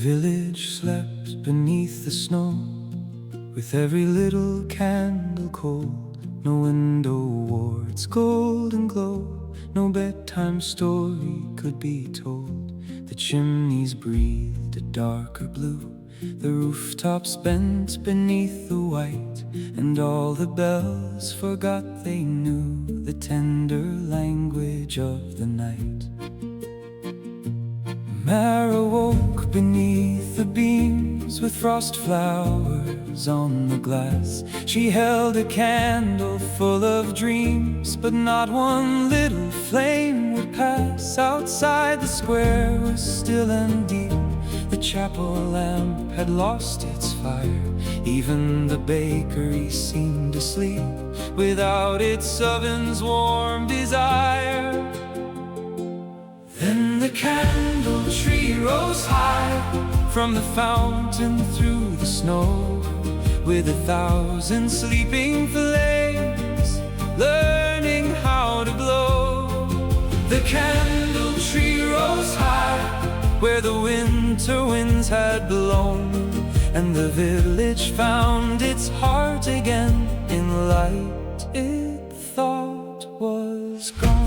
village slept beneath the snow, with every little candle cold. No window wore its golden glow, no bedtime story could be told. The chimneys breathed a darker blue, the rooftops bent beneath the white, and all the bells forgot they knew the tender language of the night. Mara woke beneath the beams with frost flowers on the glass. She held a candle full of dreams, but not one little flame would pass. Outside the square was still and deep, the chapel lamp had lost its fire. Even the bakery seemed asleep without its oven's warm desire. Then the candle tree rose high from the fountain through the snow, with 1,000 sleeping flames learning how to glow. The candle tree rose high where the winter winds had blown, and the village found its heart again in light it thought was gone.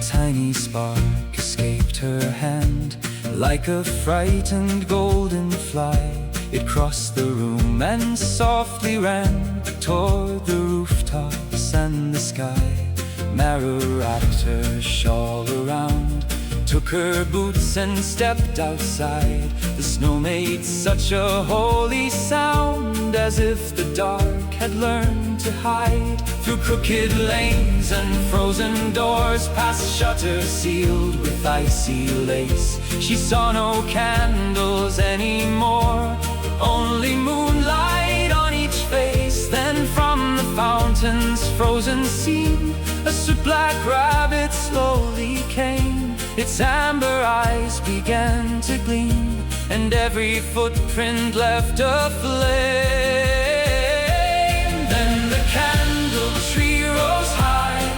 Tiny spark escaped her hand like a frightened golden fly. It crossed the room and softly ran toward the rooftops and the sky. Mara wrapped her shawl around, took her boots and stepped outside. The snow made such a holy sound, as if the dark had learned to hide. Through crooked lanes and frozen doors, past shutters sealed with icy lace, she saw no candles anymore, only moonlight on each face. Then from the fountain's frozen scene, a soot-black rabbit slowly came. Its amber eyes began to gleam, and every footprint left a flame. Then the candle tree rose high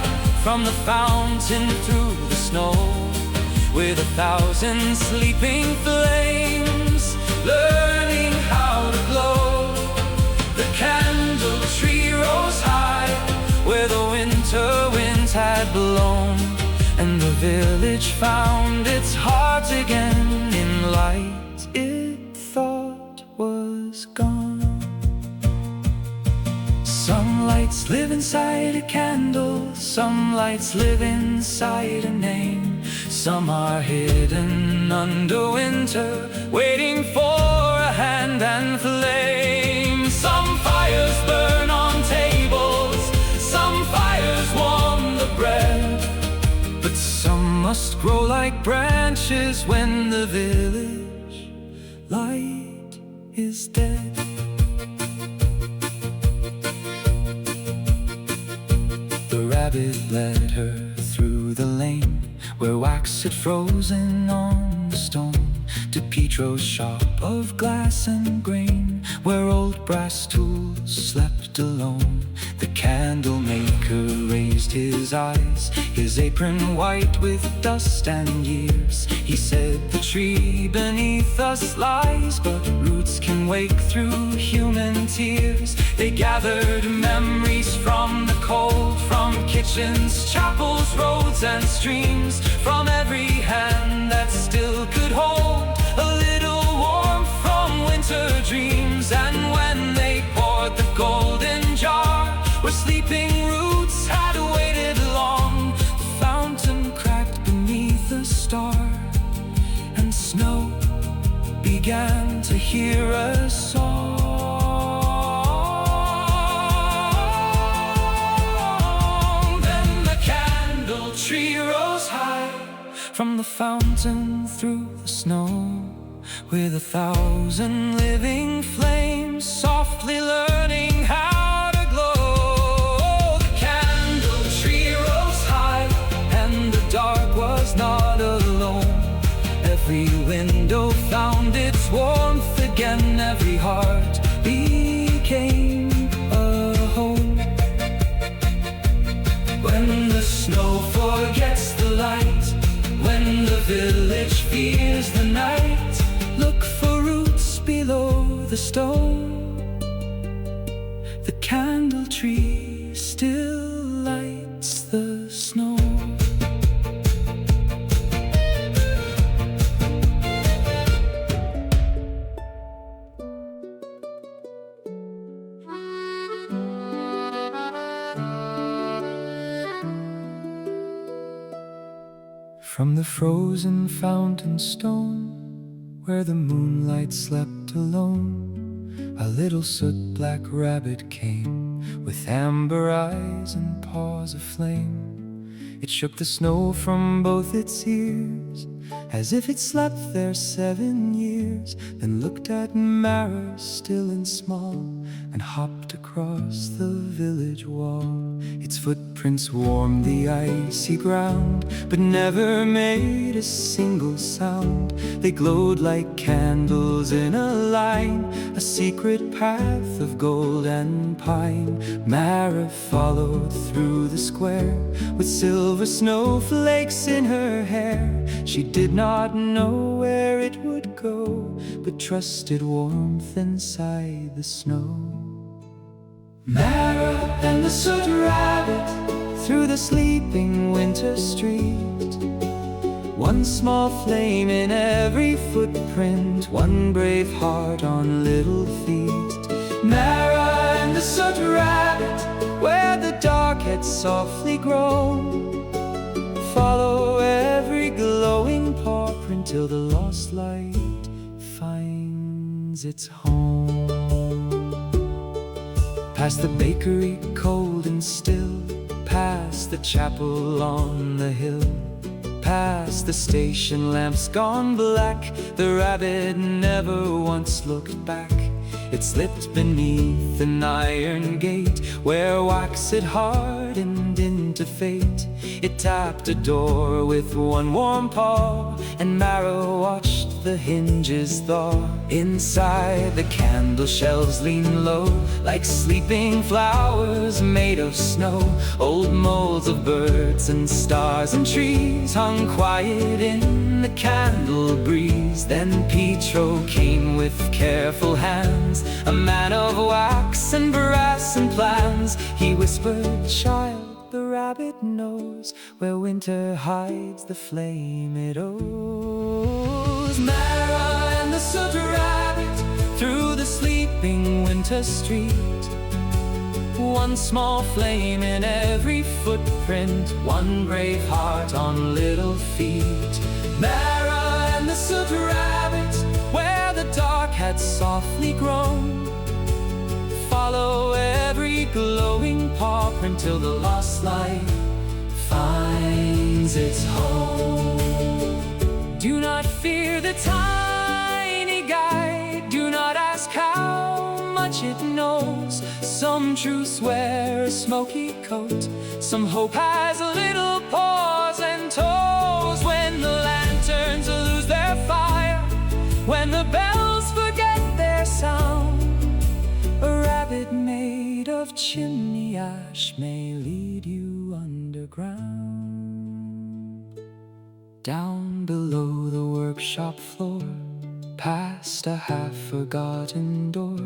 from the fountain through the snow, with 1,000 sleeping flames learning how to glow. The candle tree rose high where the winter winds had blown, and the village found its heart again in light it thought was gone. Some lights live inside a candle, some lights live inside a name. Some are hidden under winter, waiting for a hand and flame. Some fires burn on tables, some fires warm the bread, but some must grow like branches when the village light is dead. The rabbit led her through the lane where wax had frozen on the stone, to Petro's shop of glass and grain, where old brass tools slept alone. The candle maker raised his eyes, his apron white with dust and years. He said, "The tree beneath us lies, but roots can wake through human tears." They gathered memories from the cold, from kitchens, chapels, roads and streams, from every hand that still could hold a little warmth from winter dreams. And when they poured the golden jar where sleeping roots had waited long, the fountain cracked beneath a star, and snow began to hear a song. Then the candle tree rose high from the fountain through the snow, with 1,000 living flames softly learning how to glow. The candle tree rose high, and the dark was not alone. Every window found its warmth again, every heart became a home. When the snow forgets the light, fears the night. Look for roots below the stone. The candle tree still lights the snow. From the frozen fountain stone, where the moonlight slept alone, a little soot-black rabbit came, with amber eyes and paws aflame. It shook the snow from both its ears, as if it slept there 7 years, then looked at Mara still and small, and hopped across the village wall. Its footprints warmed the icy ground, but never made a single sound. They glowed like candles in a line, a secret path of gold and pine. Mara followed through the square, with silver snowflakes in her hair. She did not know where it would go, but trusted warmth inside the snow. Mara and the soot rabbit through the sleeping winter street. One small flame in every footprint, one brave heart on little feet. Mara and the soot rabbit, where the dark had softly grown. Follow every glowing paw print till the lost light finds its home. Past the bakery cold and still, past the chapel on the hill, past the station lamps gone black, the rabbit never once looked back. It slipped beneath an iron gate, where wax had hardened into fate. It tapped a door with one warm paw, and Mara watched the hinges thaw. Inside the candle shelves lean low, like sleeping flowers made of snow. Old molds of birds and stars and trees hung quiet in the candle breeze. Then Pietro came with careful hands, a man of wax and brass and plans. He whispered, "Child, the rabbit knows where winter hides the flame it owes." Mara and the soot rabbit through the sleeping winter street. One small flame in every footprint, one brave heart on little feet. Mara and the soot rabbit, where the dark had softly grown. Follow every glowing paw print till the lost light finds its home. Do not fear the tiny guide, do not ask how much it knows. Some truths wear a smoky coat, some hope has little paws and toes. When the lanterns lose their fire, when the bells forget their sound, a rabbit made of chimney ash may lead you underground. Down below the workshop floor, past a half-forgotten door,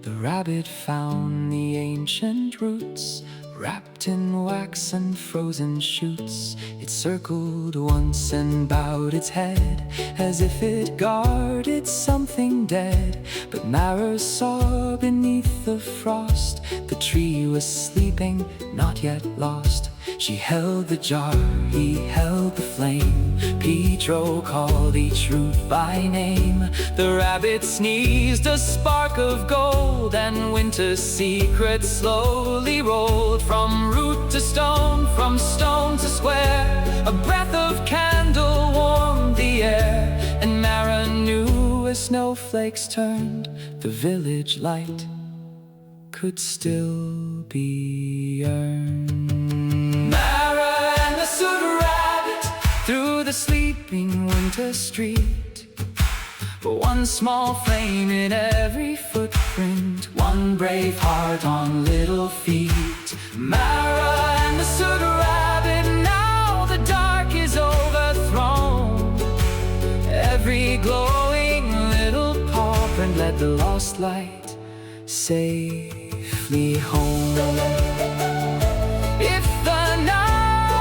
the rabbit found the ancient roots, wrapped in wax and frozen shoots. It circled once and bowed its head, as if it guarded something dead. But Mara saw beneath the frost, the tree was sleeping, not yet lost. She held the jar, he held the flame. Pietro called each root by name. The rabbit sneezed a spark of gold, and winter's secret slowly rolled. From root to stone, from stone to square, a breath of candle warmed the air. And Mara knew as snowflakes turned, the village light could still be earned. Mara and the soot rabbit through the sleeping winter street. One small flame in every footprint, one brave heart on little feet. Mara and the soot rabbit, now the dark is overthrown. led the lost light safely home. If the night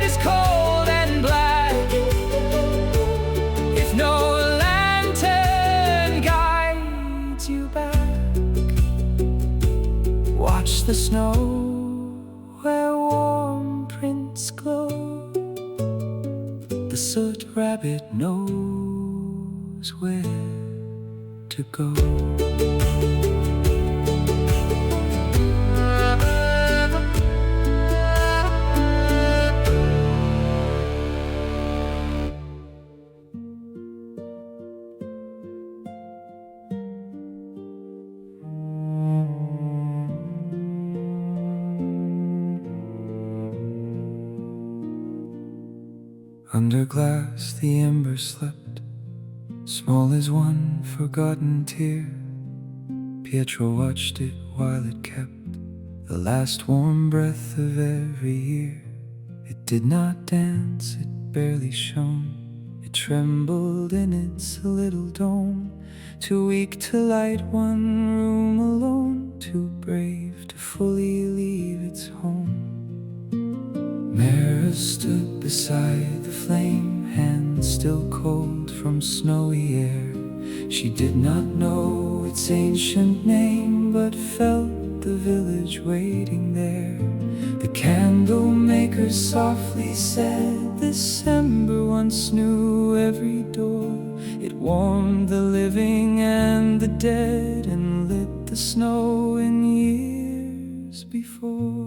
is cold and black, if no lantern guides you back, watch the snow where warm prints glow. The soot rabbit knows where to go. Under glass the ember slept, small as one forgotten tear. Pietro watched it while it kept the last warm breath of every year. It did not dance, it barely shone, it trembled in its little dome, too weak to light one room alone, too brave to fully leave its home. Mara stood beside the flame, hands still cold from snowy air. She did not know its ancient name, but felt the village waiting there. The candle maker softly said, December once knew every door. It warmed the living and the dead, and lit the snow in years before.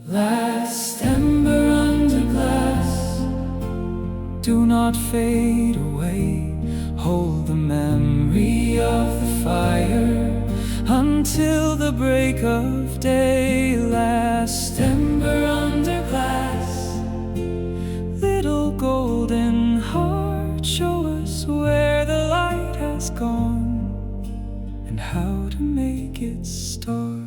Last ember under glass, do not fade away. Hold the memory of the fire until the break of day. Last ember under glass, little golden heart, show us where the light has gone and how to make it start.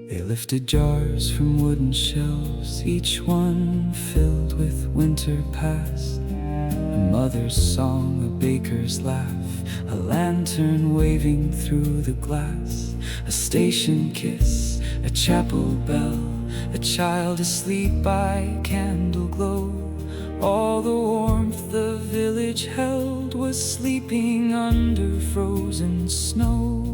They lifted jars from wooden shelves, each one filled with winter past. A mother's song, a baker's laugh, a lantern waving through the glass, a station kiss, a chapel bell, a child asleep by candle glow. All the warmth the village held was sleeping under frozen snow.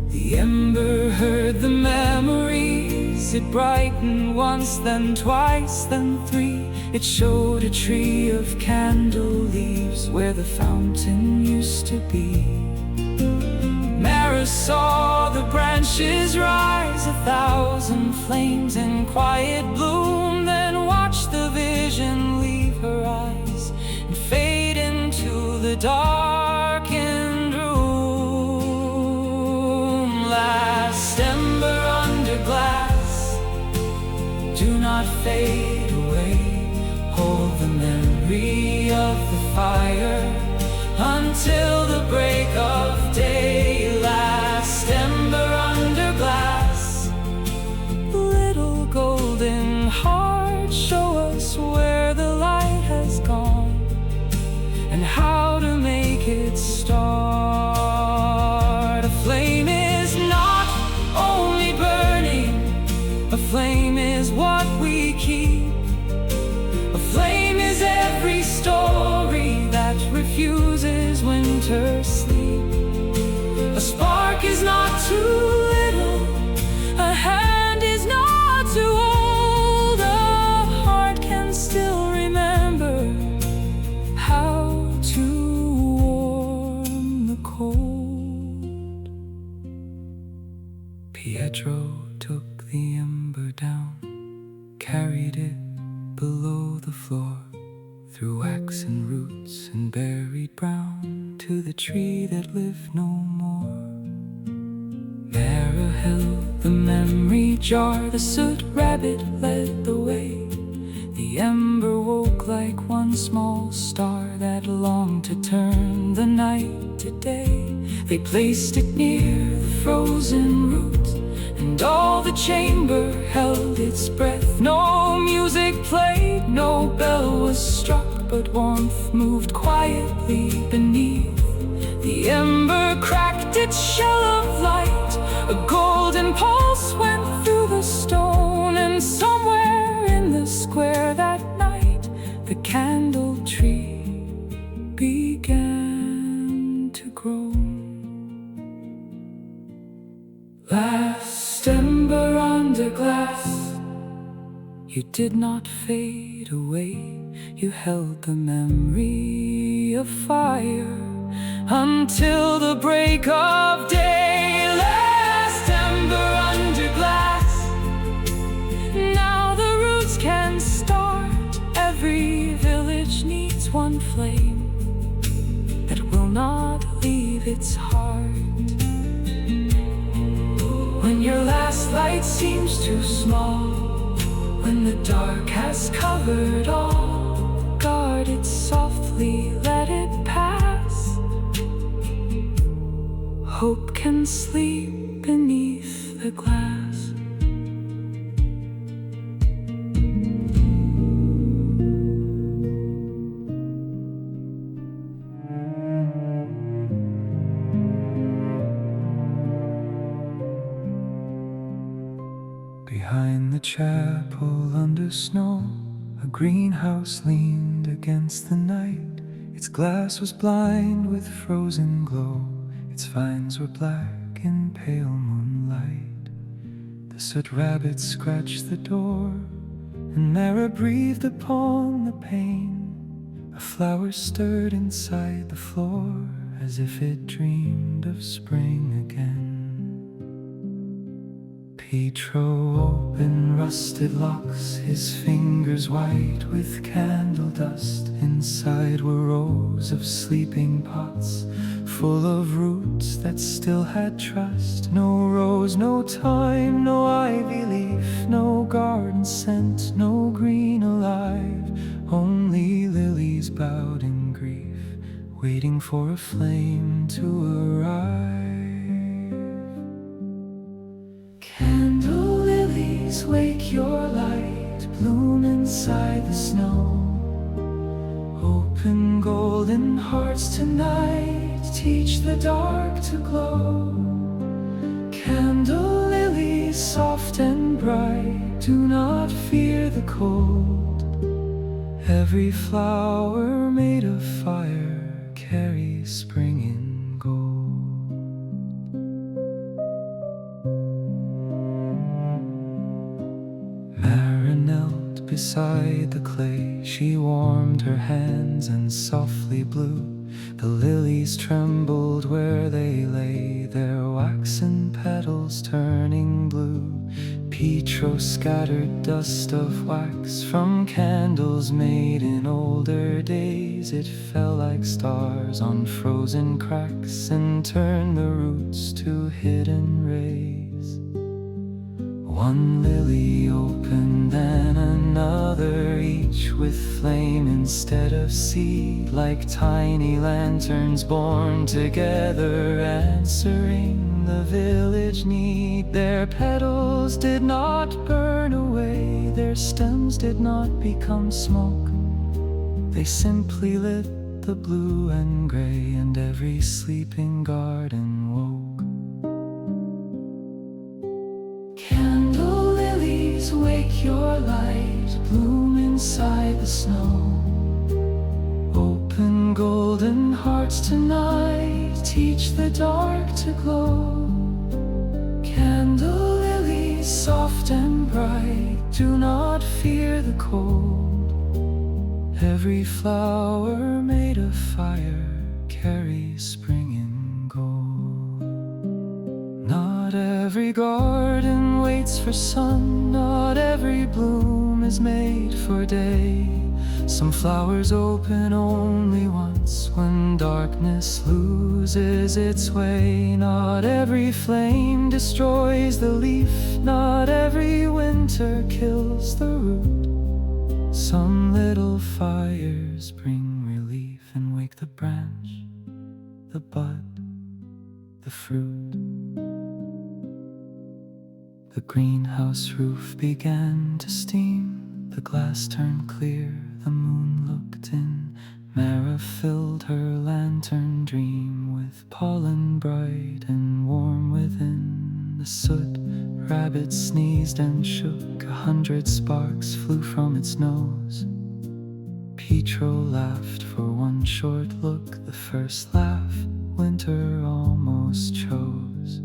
The ember heard the memories, it brightened once, then twice, then three. It showed a tree of candle-leaves where the fountain used to be. Mara saw the branches rise, 1,000 flames in quiet bloom, then watched the vision leave her eyes and fade into the darkened room. Last ember under glass, do not fade away. Hold the memory of the fire until the break of day. Last ember under glass, little golden heart, show us where the light has gone and how to make it start. A flame is not only burning, a flame is what we keep. A flame is every story that refuses winter's sleep. A spark is not too little, a hand is not too old. A heart can still remember how to warm the cold. Pietro took the ember down, carried it below the floor, through wax and roots and buried brown, to the tree that lived no more. Mara held the memory jar, the soot rabbit led the way. The ember woke like one small star that longed to turn the night to day. They placed it near the frozen roots, and all the chamber held its breath. No music played, no bell was struck, but warmth moved quietly beneath. The ember cracked its shell of light. A golden pulse went through the stone, and somewhere in the square that night, the candle tree began to grow. Last ember under glass, you did not fade away. You held the memory of fire until the break of day. Last ember under glass, now the roots can start. Every village needs one flame that will not leave its heart. When your last light seems too small, when the dark has covered all, guard it softly, let it pass. Hope can sleep beneath the glass. Behind the chapel under snow, a greenhouse leaned against the night. Its glass was blind with frozen glow. Its vines were black in pale moonlight. The soot rabbit scratched the door, and Mara breathed upon the pane. A flower stirred inside the floor, as if it dreamed of spring again. Pietro opened rusted locks, his fingers white with candle dust. Inside were rows of sleeping pots, full of roots that still had trust. No rose, no thyme, no ivy leaf, no garden scent, no green alive. Only lilies bowed in grief, waiting for a flame to arrive. Candle-lilies, wake your light, bloom inside the snow. Open golden hearts tonight, teach the dark to glow. Candle-lilies, soft and bright, do not fear the cold. Every flower made of fire carries spring in gold. Beside the clay, she warmed her hands and softly blew. The lilies trembled where they lay, their waxen petals turning blue. Pietro scattered dust of wax from candles made in older days. It fell like stars on frozen cracks and turned the roots to hidden rays. One lily opened and another, each with flame instead of seed, like tiny lanterns born together, answering the village need. Their petals did not burn away, their stems did not become smoke. They simply lit the blue and gray, and every sleeping garden woke. Candle-lilies, wake your light, bloom inside the snow. Open golden hearts tonight, teach the dark to glow. Candle-lilies, soft and bright, do not fear the cold. Every flower made of fire carries spring in gold. Not every garden waits for sun, not every bloom is made for day. Some flowers open only once, when darkness loses its way. Not every flame destroys the leaf, not every winter kills the root. Some little fires bring relief and wake the branch, the bud, the fruit. The greenhouse roof began to steam, the glass turned clear, the moon looked in, Mara filled her lantern dream with pollen bright and warm within. The soot rabbit sneezed and shook, 100 sparks flew from its nose. Pietro laughed for one short look, the first laugh winter almost chose.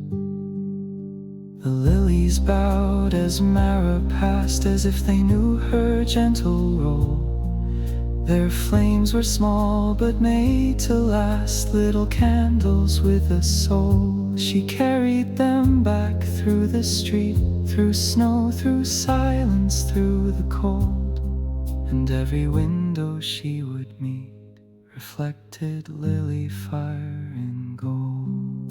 The lilies bowed as Mara passed, as if they knew her gentle roll. Their flames were small but made to last, little candles with a soul. She carried them back through the street, through snow, through silence, through the cold. And every window she would meet reflected lily fire in gold.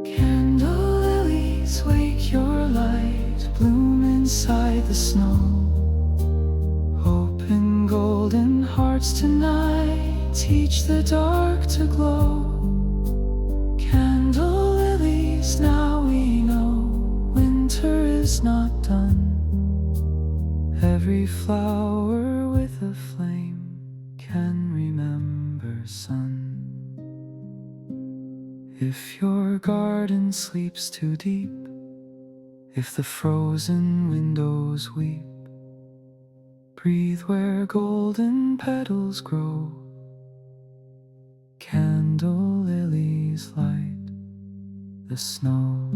Candle-lilies, wake your light, bloom inside the snow. Open golden hearts tonight, teach the dark to glow. Candle-lilies, now we know winter is not done. Every flower with a flame can remember sun. If your garden sleeps too deep, if the frozen windows weep, breathe where golden petals grow. Candle-lilies light the snow.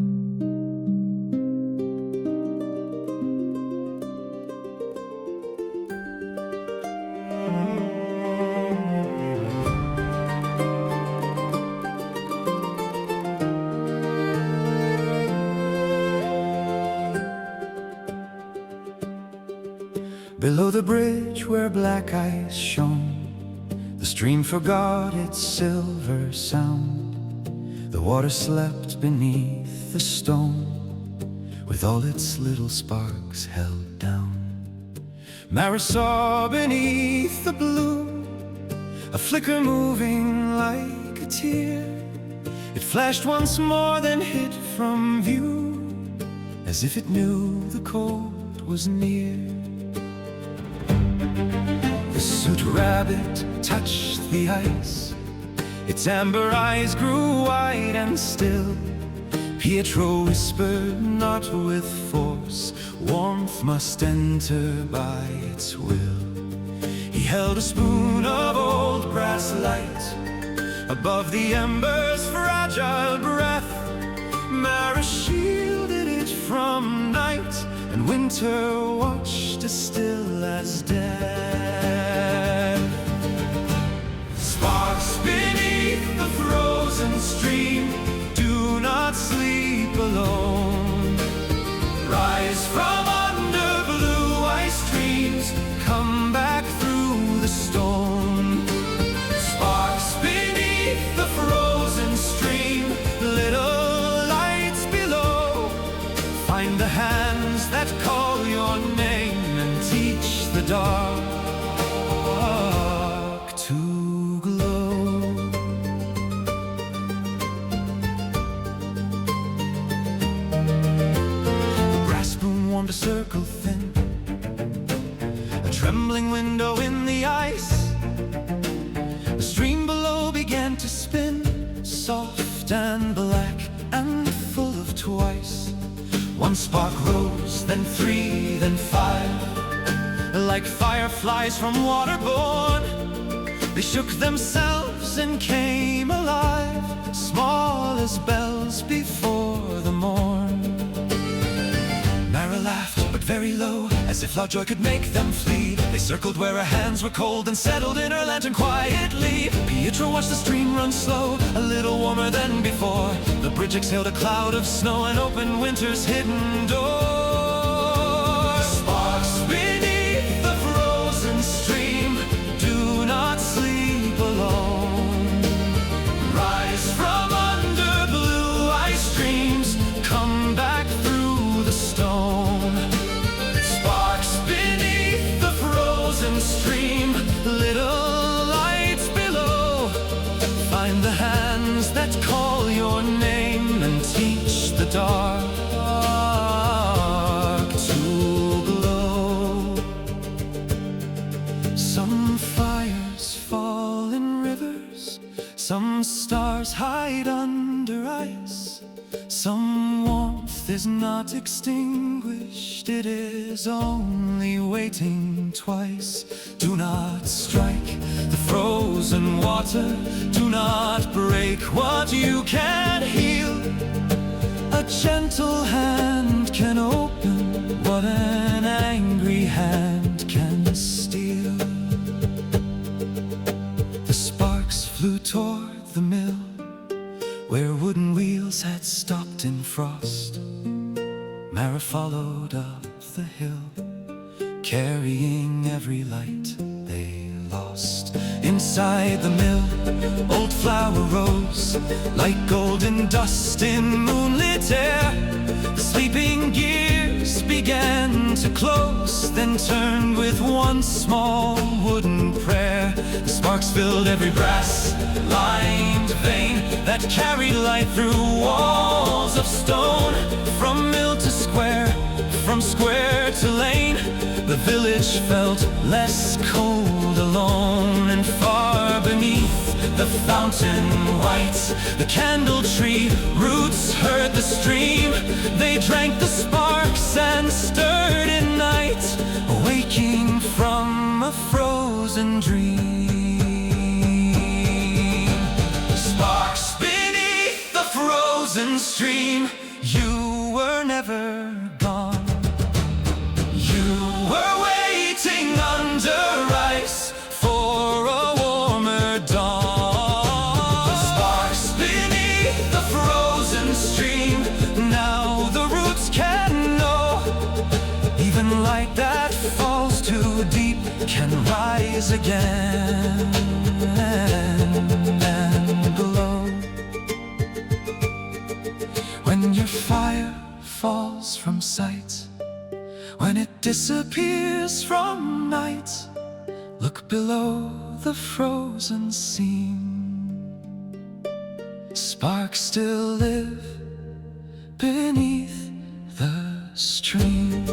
Below the bridge where black ice shone, the stream forgot its silver sound. The water slept beneath the stone, with all its little sparks held down. Mara saw beneath the blue a flicker moving like a tear. It flashed once more, then hid from view, as if it knew the cold was near. The soot rabbit touched the ice, its amber eyes grew wide and still. Pietro whispered, not with force, warmth must enter by its will. He held a spoon of old brass light above the embers' fragile breath. Mara shielded it from night, and winter watched as still as death. Sparks beneath the frozen stream, do not sleep alone. Rise from under blue ice streams, come back through the storm. Sparks beneath the frozen stream, little lights below. Find the hands that call your name and teach the dark to glow. The brass spoon warmed a circle thin, a trembling window in the ice. The stream below began to spin, soft and black and full of twice. One spark rose, then three, then five. Like fireflies from water born, they shook themselves and came alive, small as bells before the morn. Mara laughed, but very low, as if loud joy could make them flee. They circled where her hands were cold and settled in her lantern quietly. Pietro watched the stream run slow, a little warmer than before. The bridge exhaled a cloud of snow and opened winter's hidden door. Sparks beneath the frozen stream, do not sleep alone. Rise from under blue ice streams, come back through the stone. Sparks beneath the frozen stream, little lights below. Find the hands that call your name and teach the dark is not extinguished, it is only waiting twice. Do not strike the frozen water, do not break what you can't heal. A gentle hand can open what an angry hand can steal. The sparks flew toward the mill, where wooden wheels had stopped in frost. Mara followed up the hill, carrying every light they lost. Inside the mill, old flour rose like golden dust in moonlit air. The sleeping gears began to close, then turned with one small wooden prayer. The sparks filled every brass-lined vein that carried light through walls of stone. From mill to square, from square to lane, the village felt less cold, alone. And far beneath the fountain white, the candle tree roots heard the stream. They drank the sparks and stirred in night, waking from a frozen dream. Sparks beneath the frozen stream, you were never gone. You were waiting under ice for a warmer dawn. Sparks beneath the frozen stream, now the roots can know. Even light that falls too deep can rise again and glow. When your fire falls from sight, when it disappears from night, look below the frozen seam. Sparks still live beneath the stream.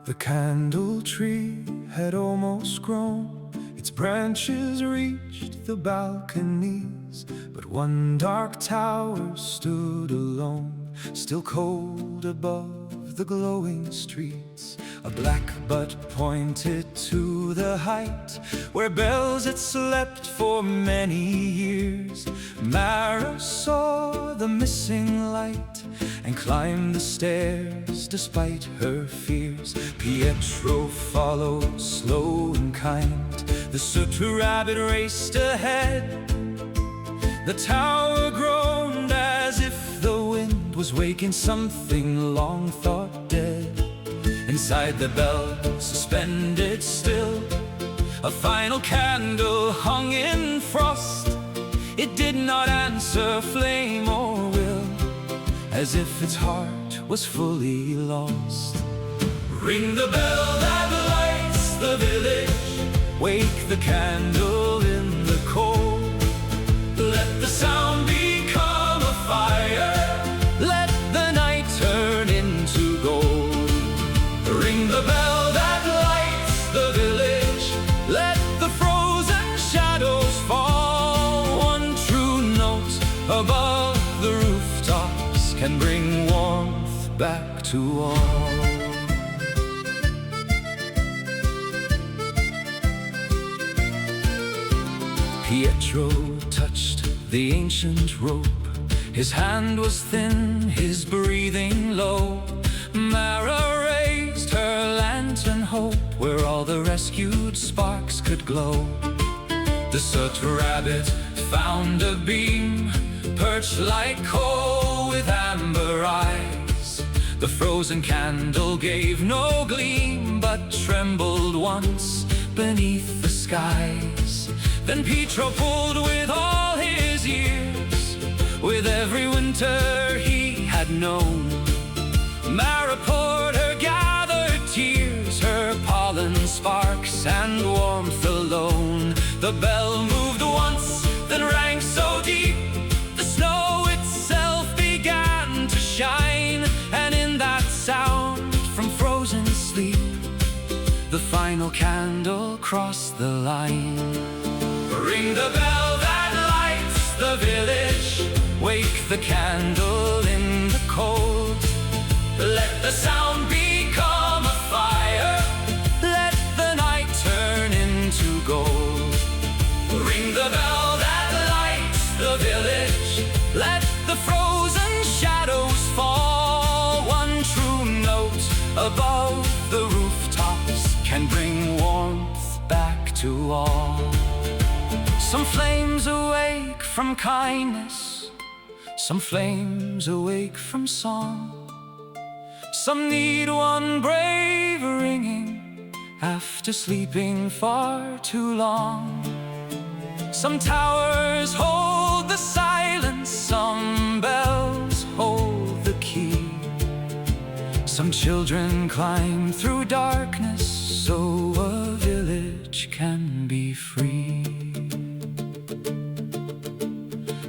The candle tree had almost grown, its branches reached the balconies, but one dark tower stood alone, still cold above the glowing streets. A black butt pointed to the height where bells had slept for many years. Mara saw the missing light and climbed the stairs despite her fears. Pietro followed, slow and kind. The soot-rabbit raced ahead. The tower groaned as if the wind was waking something long thought dead. Inside the bell, suspended still, a final candle hung in frost. It did not answer flame or will, as if its heart was fully lost. Ring the bell that lights the village, wake the candle in the cold. Let the sound become a fire, let the night turn into gold. Ring the bell that lights the village, let the frozen shadows fall. One true note above the rooftops can bring warmth back to all. Pietro touched the ancient rope. His hand was thin, his breathing low. Mara raised her lantern hope where all the rescued sparks could glow. The soot-rabbit found a beam, perched like coal with amber eyes. The frozen candle gave no gleam, but trembled once beneath the skies. Then Pietro pulled with all his years, with every winter he had known. Mara poured her gathered tears, her pollen sparks and warmth alone. The bell moved once, then rang so deep, the snow itself began to shine. And in that sound from frozen sleep, the final candle crossed the line. Ring the bell that lights the village, wake the candle in the cold. Let the sound become a fire, let the night turn into gold. Ring the bell that lights the village, let the frozen shadows fall. One true note above the rooftops can bring warmth back to all. Some flames awake from kindness, some flames awake from song. Some need one brave ringing after sleeping far too long. Some towers hold the silence, some bells hold the key. Some children climb through darkness so a village can be free.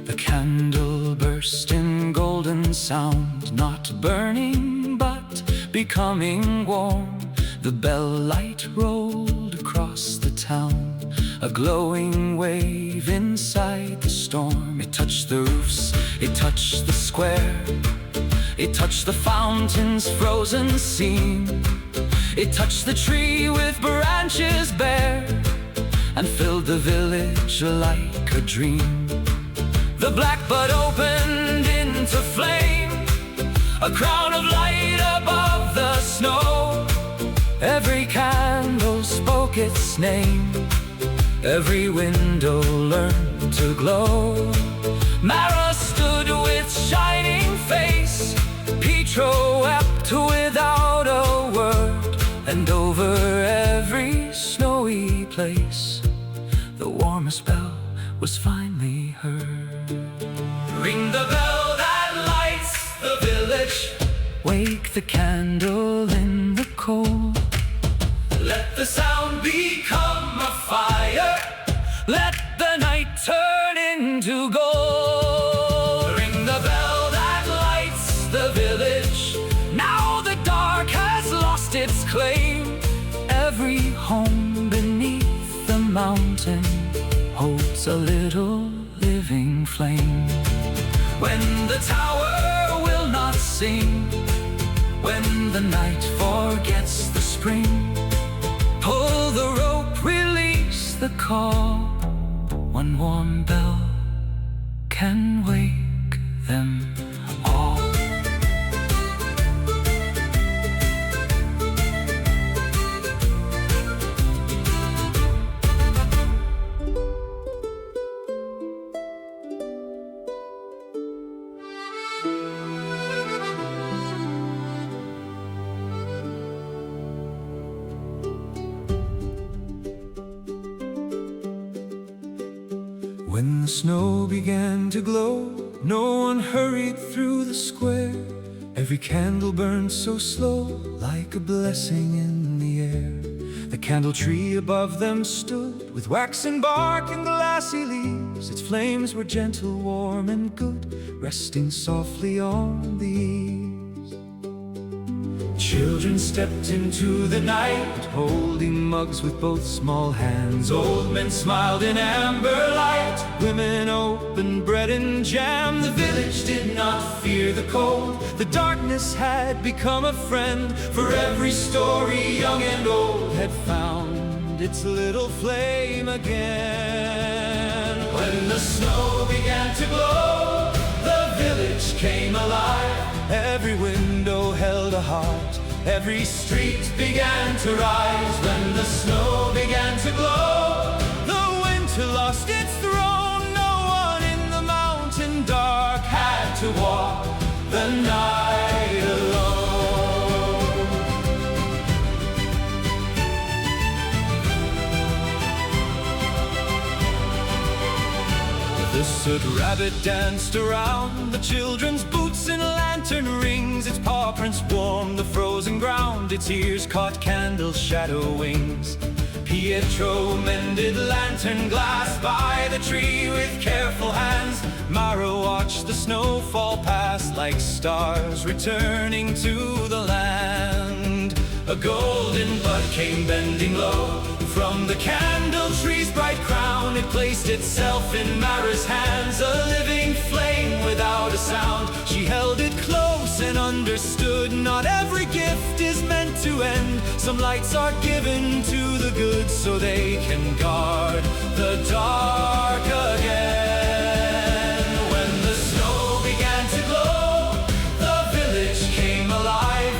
The candle burst in golden sound, not burning but becoming warm. The bell light rolled across the town, a glowing wave inside the storm. It touched the roofs, it touched the square, it touched the fountain's frozen seam. It touched the tree with branches bare and filled the village like a dream. The blackbird opened into flame, a crown of light above the snow. Every candle spoke its name, every window learned to glow. Mara stood with shining face, Pietro wept without a word. And over every snowy place, the warmest bell was finally heard. Ring the bell that lights the village, wake the candle in the cold. Let the sound become a fire, let the night turn into gold. Ring the bell that lights the village, now the dark has lost its claim. Every home beneath the mountain holds a little living flame. When the tower will not sing, when the night forgets the spring, pull the rope, release the call. One warm bell can wake them all. When the snow began to glow, no one hurried through the square. Every candle burned so slow, like a blessing in the air. The candle tree above them stood, with waxen bark and glassy leaves. Its flames were gentle, warm and good, resting softly on the eaves. Children stepped into the night, holding mugs with both small hands. Old men smiled in amber light, women opened bread and jam. The village did not fear the cold, the darkness had become a friend. For every story, young and old, had found its little flame again. When the snow began to glow, the village came alive. Every window held a heart, every street began to rise. When the snow began to glow, the winter lost its throne. No one in the mountain dark had to walk the night alone. The soot rabbit danced around the children's boots in lantern rings. Its paw prints warmed the frozen ground, its ears caught candle shadow wings. Pietro mended lantern glass by the tree with careful hands. Mara watched the snow fall past like stars returning to the land. A golden bud came bending low from the candle tree's bright crown. It placed itself in Mara's hands, a living flame without a sound. She held it close and understood not every gift is meant to end. Some lights are given to the good so they can guard the dark again. When the snow began to glow, the village came alive.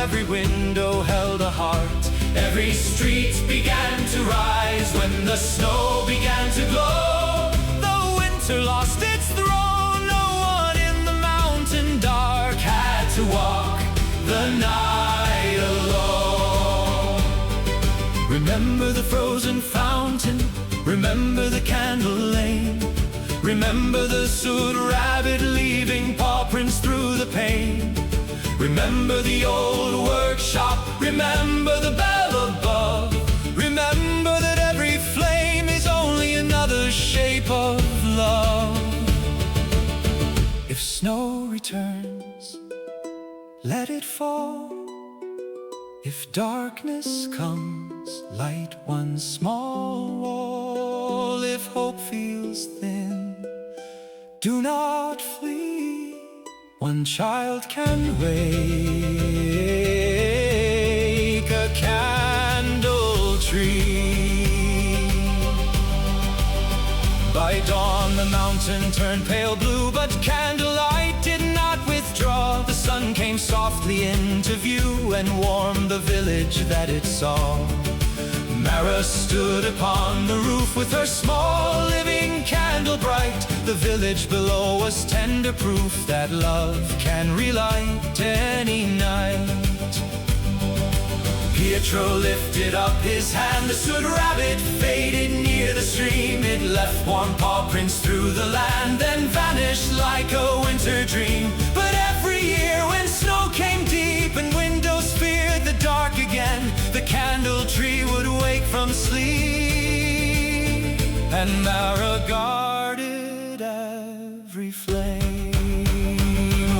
Every window held a heart, every street began to rise. When the snow began to glow, the winter lost its throne. No one in the mountain dark had to walk the night alone. Remember the frozen fountain, remember the candle lane, remember the soot rabbit leaving paw prints through the pane. Remember the old workshop, remember the bell above. Remember that every flame is only another shape of love. If snow returns, let it fall. If darkness comes, light one small wall. If hope feels thin, do not flee. One child can wake a candle tree. By dawn the mountain turned pale blue, but candlelight did not withdraw. The sun came softly into view and warmed the village that it saw. Mara stood upon the roof with her small living candle bright. The village below was tender proof that love can relight any night. Pietro lifted up his hand, the soot rabbit faded near the stream. It left warm paw prints through the land, then vanished like a winter dream. But every year when snow came deep and windows feared the dark again, the candle tree would wake from sleep, and Mara guarded every flame.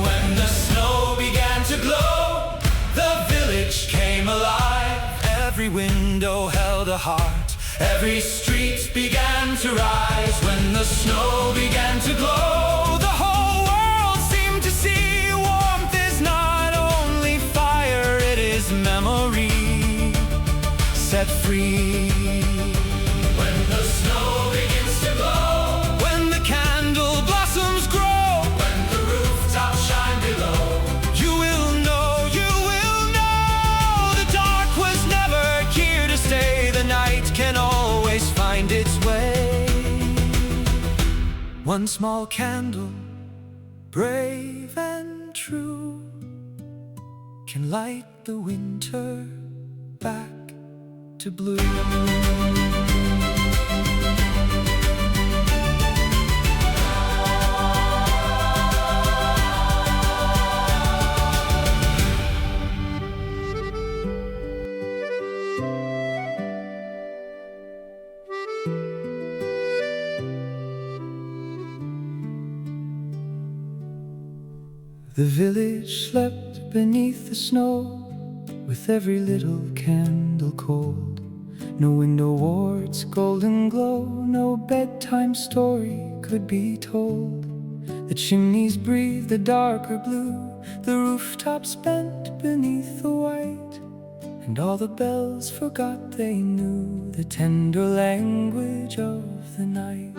When the snow began to glow, the village came alive. Every window held a heart, every street began to rise. When the snow began to glow, the whole world seemed to see warmth is not only fire, it is memory set free. When the snow begins to glow, when the candle blossoms grow, when the rooftops shine below, you will know the dark was never here to stay. The night can always find its way. One small candle, brave and true, can light the winter back to blue. The village slept beneath the snow, with every little candle cold. No window wore its golden glow, no bedtime story could be told. The chimneys breathed a darker blue, the rooftops bent beneath the white, and all the bells forgot they knew the tender language of the night.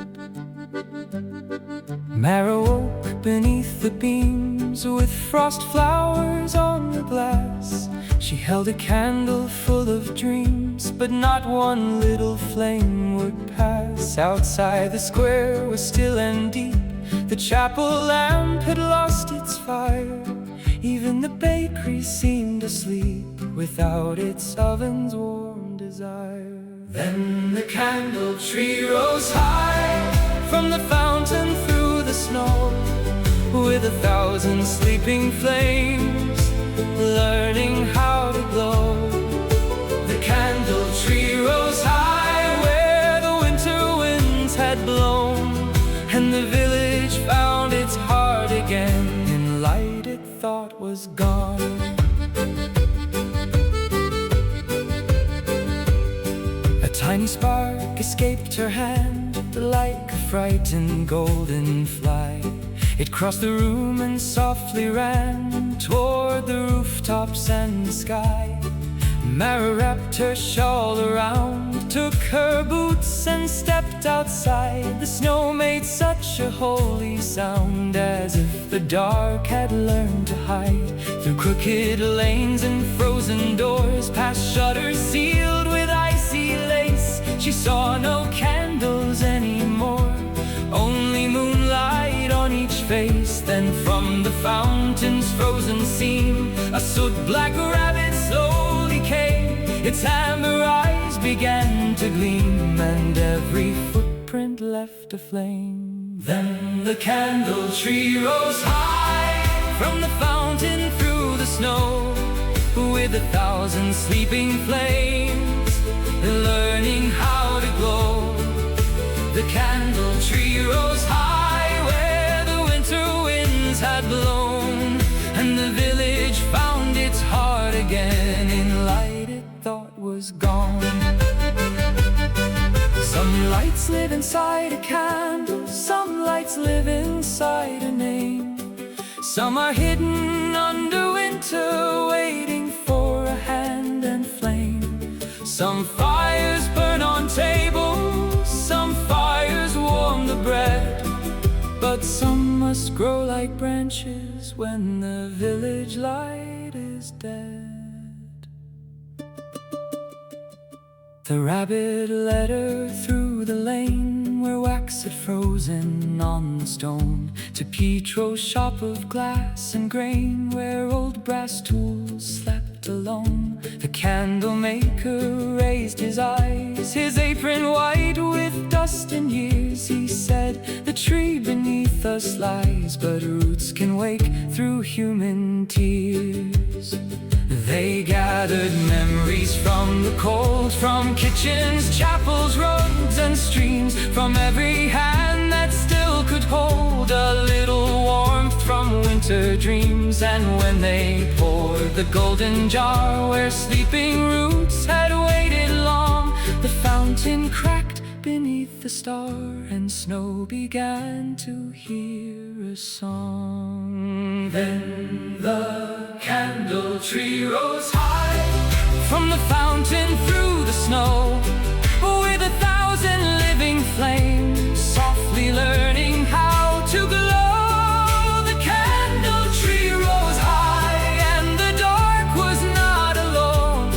Mara woke beneath the beams, with frost flowers on the glass. She held a candle full of dreams, but not one little flame would pass. Outside the square was still and deep, the chapel lamp had lost its fire. Even the bakery seemed asleep, without its oven's warm desire. Then the candle tree rose high from the fountain with 1,000 sleeping flames, learning how to glow. The candle tree rose high where the winter winds had blown, and the village found its heart again in light it thought was gone. A tiny spark escaped her hand, like a frightened golden fly. It crossed the room and softly ran toward the rooftops and the sky. Mara wrapped her shawl around, took her boots and stepped outside. The snow made such a holy sound, as if the dark had learned to hide. Through crooked lanes and frozen doors, past shutters sealed with icy lace, she saw no candles anymore, only moonlight on each face. Then from the fountain's frozen seam, a soot-black rabbit slowly came. Its amber eyes began to gleam, and every footprint left a flame. Then the candle tree rose high from the fountain through the snow, with 1,000 sleeping flames, learning how to glow. The candle tree rose high where the winter winds had blown, and the village found its heart again in light it thought was gone. Some lights live inside a candle, some lights live inside a name. Some are hidden under winter, waiting for a hand and flame. Some fires burn on tables, some fires warm the bread, but some must grow like branches when the village light is dead. The rabbit led her through the lane where wax had frozen on the stone, to Petro's shop of glass and grain, where old brass tools slept alone. The candle maker raised his eyes, his apron white with dust and years. He said, "The tree beneath us lies, but roots can wake through human tears." They gathered memories from the cold, from kitchens, chapels, roads and streams, from every hand that still could hold a little warmth from winter dreams. And when they poured the golden jar where sleeping roots had waited long, the fountain cracked beneath the star, and snow began to hear a song. Then the candle tree rose high from the fountain through the snow, with 1,000 living flames, softly learning how to glow. The candle tree rose high, and the dark was not alone.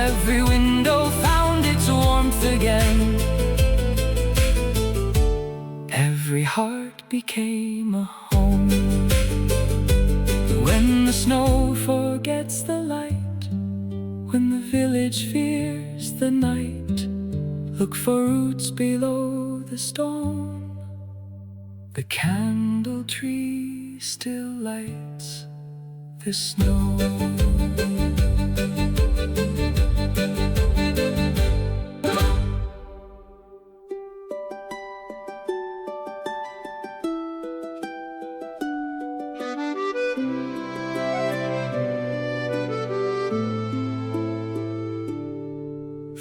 Every window found its warmth again, every heart became a home. When the snow forgets the light, when the village fears the night, look for roots below the stone. The candle tree still lights the snow.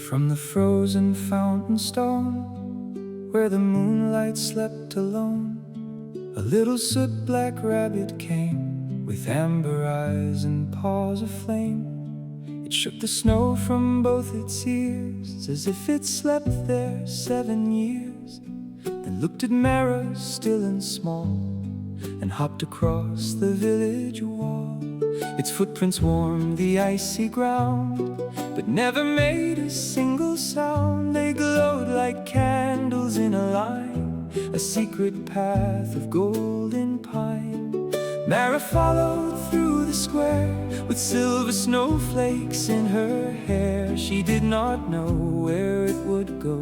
From the frozen fountain stone, where the moonlight slept alone, a little soot-black rabbit came, with amber eyes and paws of flame. It shook the snow from both its ears, as if it slept there 7 years. Then looked at Mara, still and small, and hopped across the village wall. Its footprints warmed the icy ground, but never made a single sound. They glowed like candles in a line, a secret path of golden pine. Mara followed through the square, with silver snowflakes in her hair. She did not know where it would go,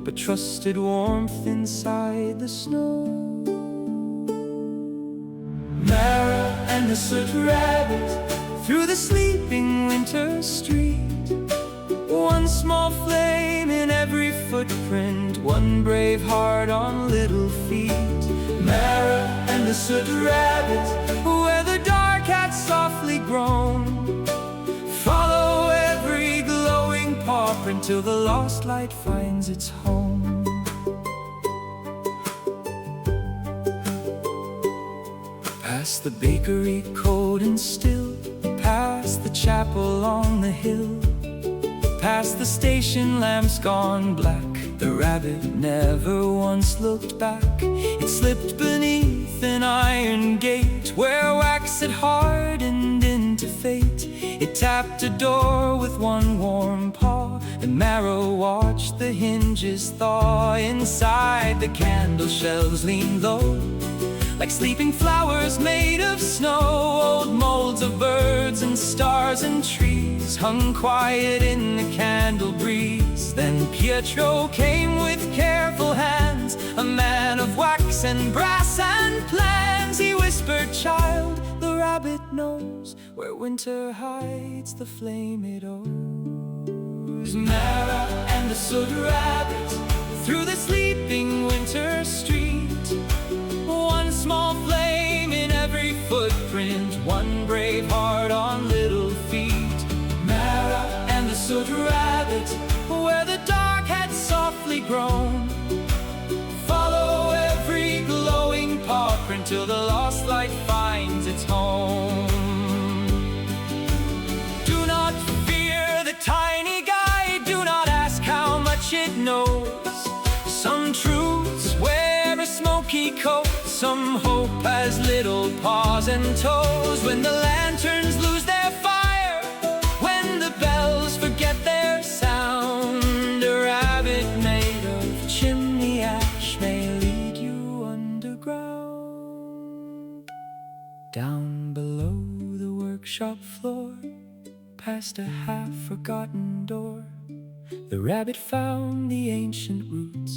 but trusted warmth inside the snow. and the soot rabbit through the sleeping winter street. One small flame in every footprint, one brave heart on little feet. Mara and the soot rabbit, where the dark had softly grown. Follow every glowing paw print till the lost light finds its home. Past the bakery cold and still, past the chapel on the hill, past the station lamps gone black, the rabbit never once looked back. It slipped beneath an iron gate where wax had hardened into fate. It tapped a door with one warm paw, and Marrow watched the hinges thaw. Inside the candle shelves leaned low, like sleeping flowers made of snow. Old molds of birds and stars and trees hung quiet in the candle breeze. Then Pietro came with careful hands, a man of wax and brass and plans. He whispered, "Child, the rabbit knows where winter hides the flame it owes." Mara and the soot rabbit through the sleeping winter street. One small flame in every footprint, one brave heart on little feet. Mara and the soot rabbit, where the dark had softly grown. Follow every glowing paw print till the lost light finds its home. Do not fear the tiny guide, do not ask how much it knows. Some truths wear a smoky coat, some hope has little paws and toes. When the lanterns lose their fire, when the bells forget their sound, a rabbit made of chimney ash may lead you underground. Down below the workshop floor, past a half-forgotten door, the rabbit found the ancient roots,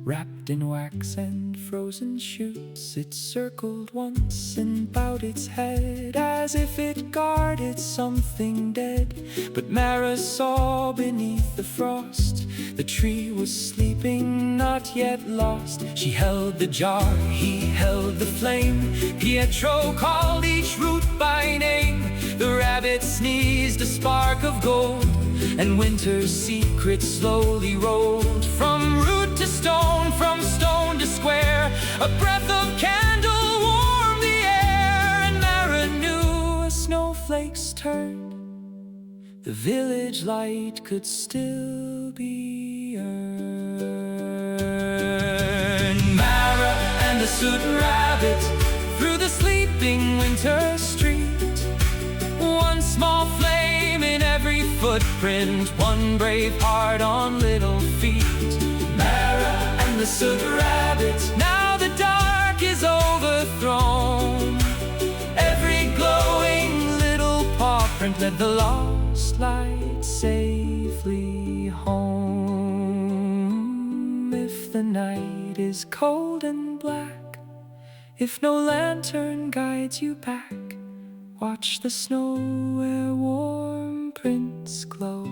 wrapped in wax and frozen shoots. It circled once and bowed its head, as if it guarded something dead. But Mara saw beneath the frost, the tree was sleeping, not yet lost. She held the jar, he held the flame. Pietro called each root by name. The rabbit sneezed a spark of gold, and winter's secret slowly rolled. From root to stone, from stone to square, a breath of candle warmed the air. And Mara knew as snowflakes turned, the village light could still be earned. Mara and the soot rabbit through the sleeping winter street. One small flame in every footprint, one brave heart on little feet. Mara and the soot rabbit, now the dark is overthrown. Every glowing little paw print led the lost light safely home. If the night is cold and black, if no lantern guides you back, watch the snow where warm prints glow.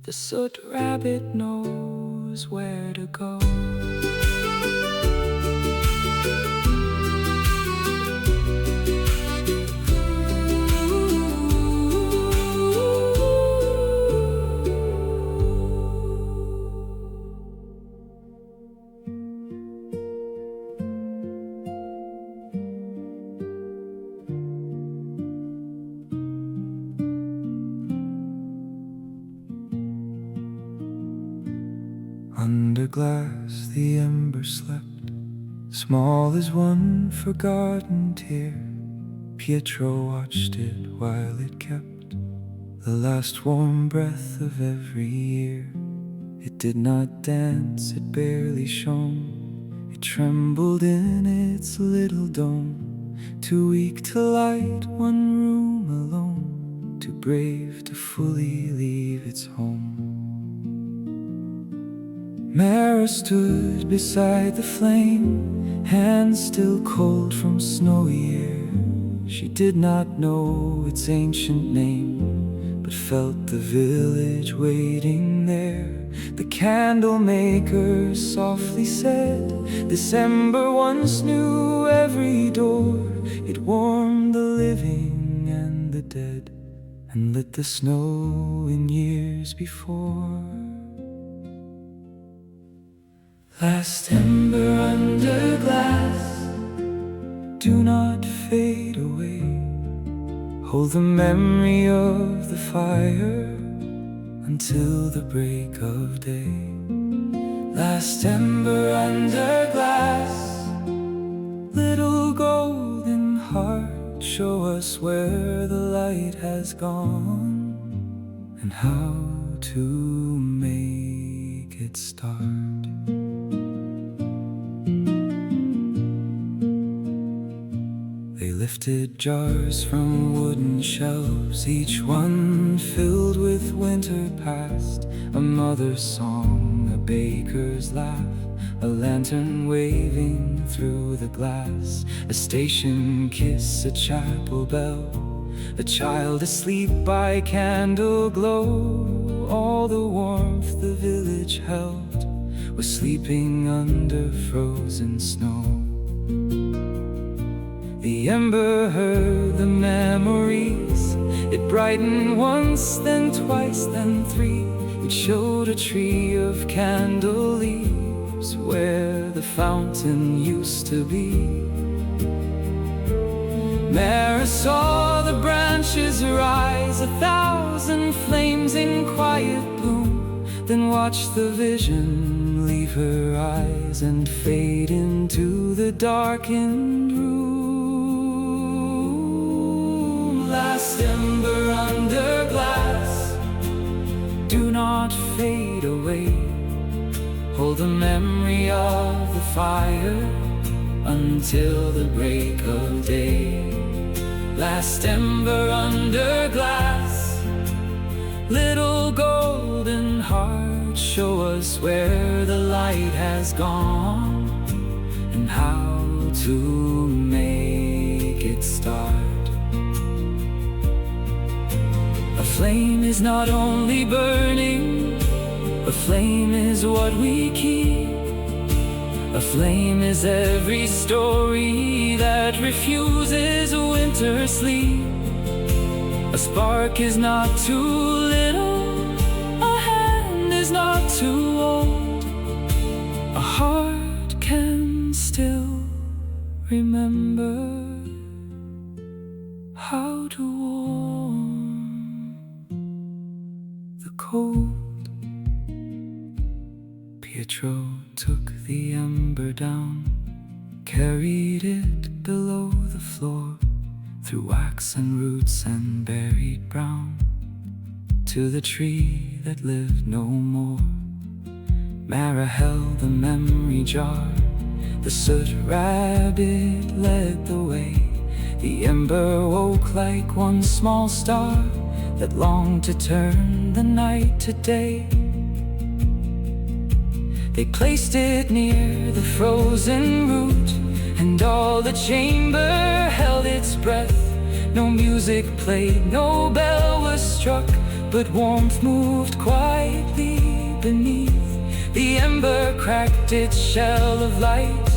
The soot rabbit knows where to go. Under glass the ember slept, small as one forgotten tear. Pietro watched it while it kept the last warm breath of every year. It did not dance, it barely shone, it trembled in its little dome, too weak to light one room alone, too brave to fully leave its home. Mara stood beside the flame, hands still cold from snowy air. She did not know its ancient name, but felt the village waiting there. The candle maker softly said, December once knew every door. It warmed the living and the dead, and lit the snow in years before. Last ember under glass, do not fade away. Hold the memory of the fire until the break of day. Last ember under glass, little golden heart, show us where the light has gone and how to make it start. They lifted jars from wooden shelves, each one filled with winter past. A mother's song, a baker's laugh, a lantern waving through the glass, a station kiss, a chapel bell, a child asleep by candle glow. All the warmth the village held was sleeping under frozen snow. The ember heard the memories. It brightened once, then twice, then three. It showed a tree of candle-lilies where the fountain used to be. Mara saw the branches rise, 1,000 flames in quiet bloom, then watched the vision leave her eyes and fade into the darkened room. Last ember under glass, do not fade away. Hold the memory of the fire until the break of day. Last ember under glass, little golden heart, show us where the light has gone and how to make it start. A flame is not only burning, a flame is what we keep. A flame is every story that refuses winter sleep. A spark is not too little, a hand is not too old. A heart can still remember how to warm the cold. Pietro took the ember down, carried it below the floor, through wax and roots and buried brown, to the tree that lived no more. Mara held the memory jar, the soot rabbit led the way. The ember woke like one small star that longed to turn the night to day. They placed it near the frozen root, and all the chamber held its breath. No music played, no bell was struck, but warmth moved quietly beneath. The ember cracked its shell of light,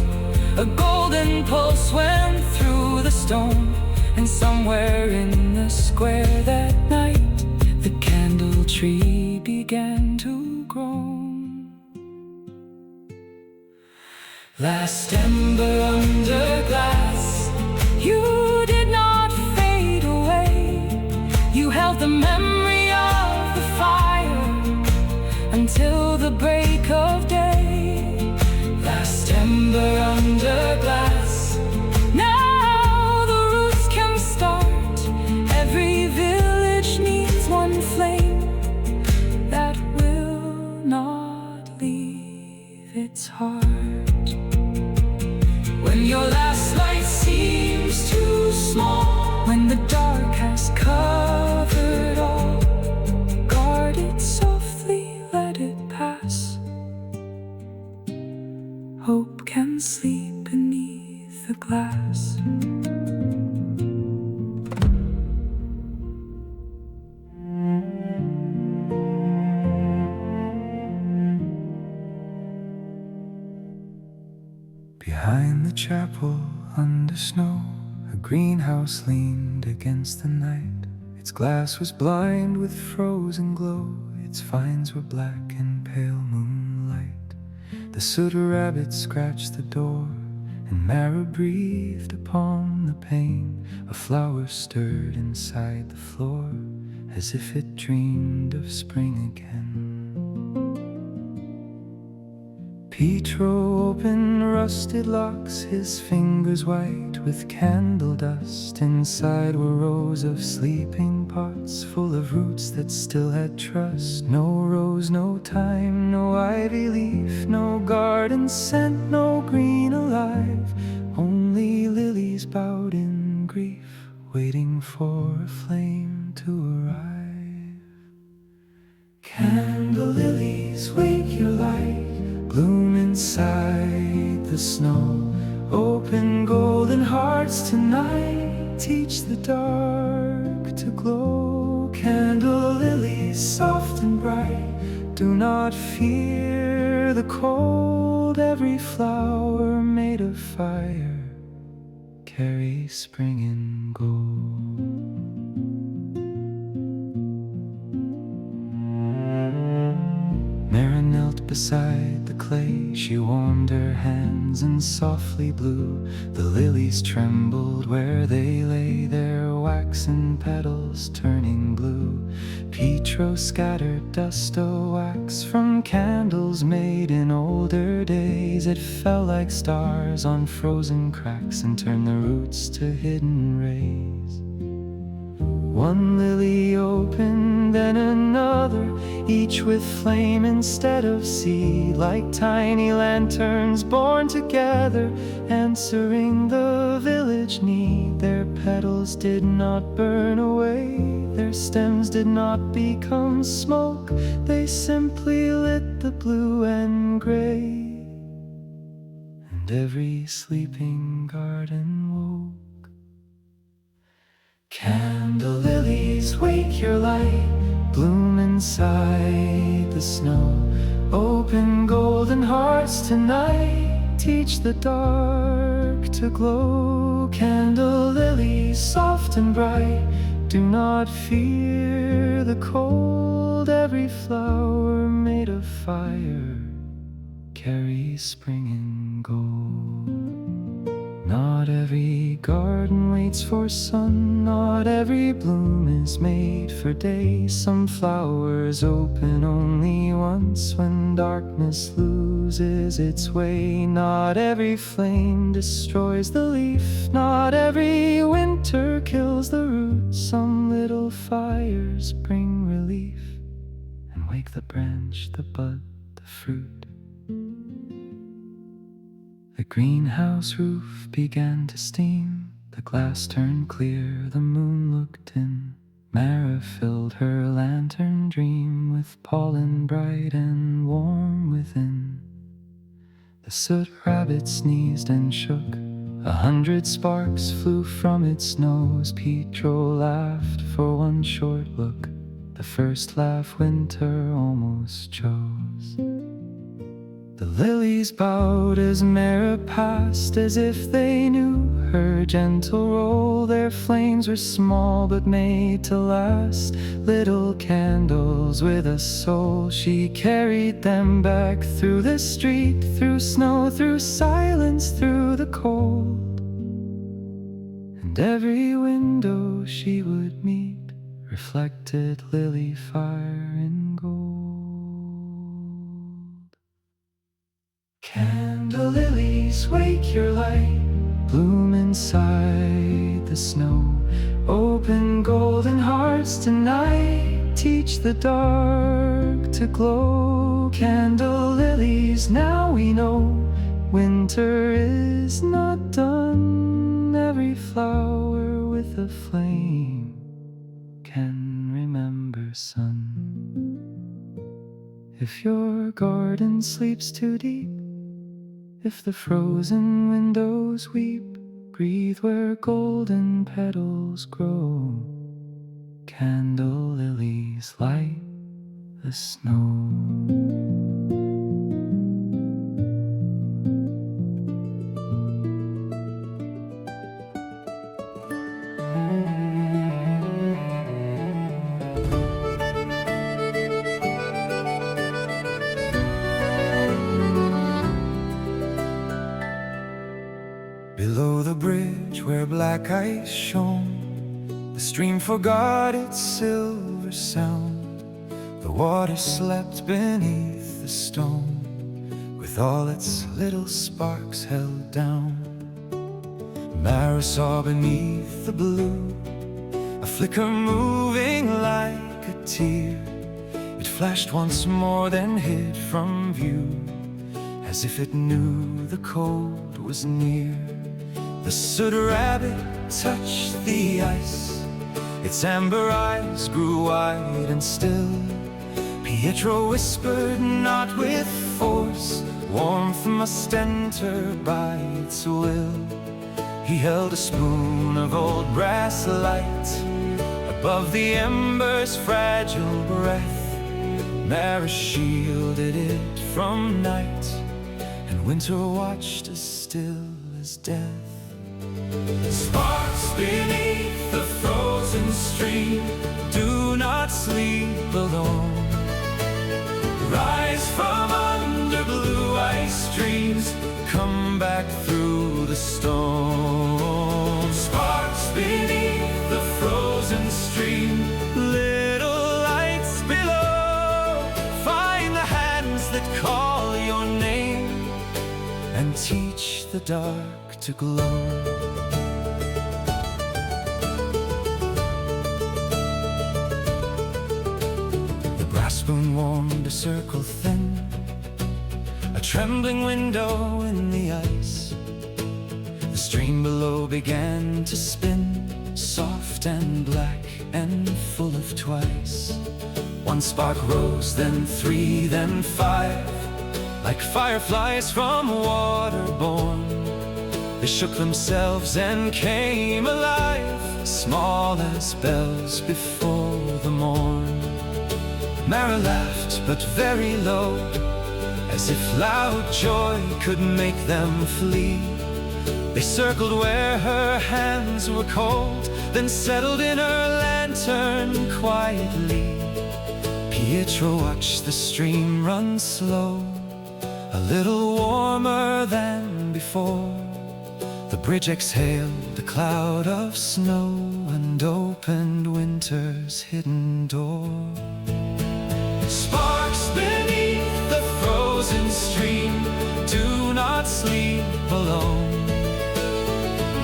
a golden pulse went through the stone, and somewhere in the square that night, the candle tree began to grow. Last ember under glass, you did not fade away. You held the memory of the fire until the break of day. Last ember under glass, now the roots can start. Every village needs one flame that will not leave its heart. When your last light Behind the chapel, under snow, a greenhouse leaned against the night. Its glass was blind with frozen glow, its vines were black in pale moonlight. The soot rabbit scratched the door, and Mara breathed upon the pane. A flower stirred inside the floor, as if it dreamed of spring again. Pietro opened rusted locks, his fingers white with candle dust. Inside were rows of sleeping pots, full of roots that still had trust. No rose, no thyme, no ivy leaf, no garden scent, no green alive. Only lilies bowed in grief, waiting for a flame to arrive. Candle-lilies, wake your light, bloom inside the snow. Open golden hearts tonight, teach the dark to glow. Candle-lilies, soft and bright, do not fear the cold. Every flower made of fire carries spring in gold. Mara knelt beside the clay, she warmed her hands and softly blew. The lilies trembled where they lay, their waxen petals turning blue. Pietro scattered dust o' wax from candles made in older days. It fell like stars on frozen cracks and turned the roots to hidden rays. One lily opened, then another, each with flame instead of seed, like tiny lanterns born together, answering the village need. Their petals did not burn away, their stems did not become smoke, they simply lit the blue and gray, and every sleeping garden woke. Candle-lilies, wake your light, bloom inside the snow. Open golden hearts tonight, teach the dark to glow. Candle-lilies, soft and bright, do not fear the cold. Every flower made of fire carries spring in gold. Not every garden waits for sun, not every bloom is made for day. Some flowers open only once when darkness loses its way. Not every flame destroys the leaf, not every winter kills the root. Some little fires bring relief and wake the branch, the bud, the fruit. The greenhouse roof began to steam, the glass turned clear, the moon looked in. Mara filled her lantern dream with pollen bright and warm within. The soot rabbit sneezed and shook, 100 sparks flew from its nose. Pietro laughed for one short look, the first laugh winter almost chose. The lilies bowed as Mara passed, as if they knew her gentle roll. Their flames were small but made to last, little candles with a soul. She carried them back through the street, through snow, through silence, through the cold. And every window she would meet reflected lily fire in gold. Candle-lilies, wake your light, bloom inside the snow. Open golden hearts tonight, teach the dark to glow. Candle-lilies, now we know winter is not done. Every flower with a flame can remember sun. If your garden sleeps too deep, if the frozen windows weep, breathe where golden petals grow. Candle-lilies light the snow. black ice shone. The stream forgot its silver sound. The water slept beneath the stone, with all its little sparks held down. Mara saw beneath the blue a flicker moving like a tear. It flashed once more, then hid from view, as if it knew the cold was near. The soot rabbit touched the ice. Its amber eyes grew wide and still. Pietro whispered, not with force, warmth must enter by its will. He held a spoon of old brass light above the embers' fragile breath. Mara shielded it from night, and winter watched as still as death. Sparks beneath the frozen stream, do not sleep alone. Rise from under blue ice streams, come back through the stone. Sparks beneath the frozen stream, little lights below. Find the hands that call your name, and teach the dark to glow. Spoon warmed a circle thin, a trembling window in the ice. The stream below began to spin, soft and black and full of twice. One spark rose, then three, then five, like fireflies from water born. They shook themselves and came alive, small as bells before the morn. Mara laughed, but very low, as if loud joy could make them flee. They circled where her hands were cold, then settled in her lantern quietly. Pietro watched the stream run slow, a little warmer than before. The bridge exhaled a cloud of snow and opened winter's hidden door. Sparks beneath the frozen stream, do not sleep alone.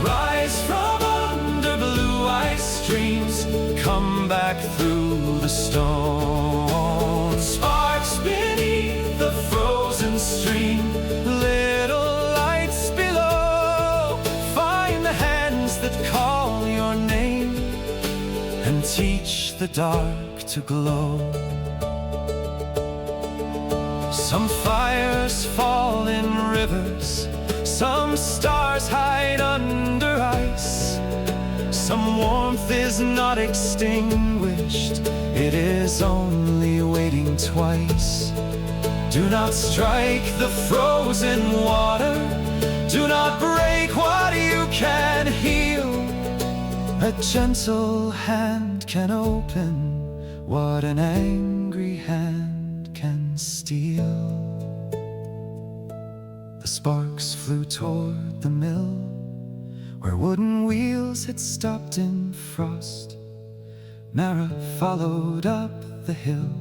Rise from under blue ice streams, come back through the stone. Sparks beneath the frozen stream, little lights below. Find the hands that call your name, and teach the dark to glow. Some fires fall in rivers, some stars hide under ice. Some warmth is not extinguished, it is only waiting twice. Do not strike the frozen water, do not break what you can heal. A gentle hand can open what an angry hand can steal. The sparks flew toward the mill, where wooden wheels had stopped in frost. Mara followed up the hill,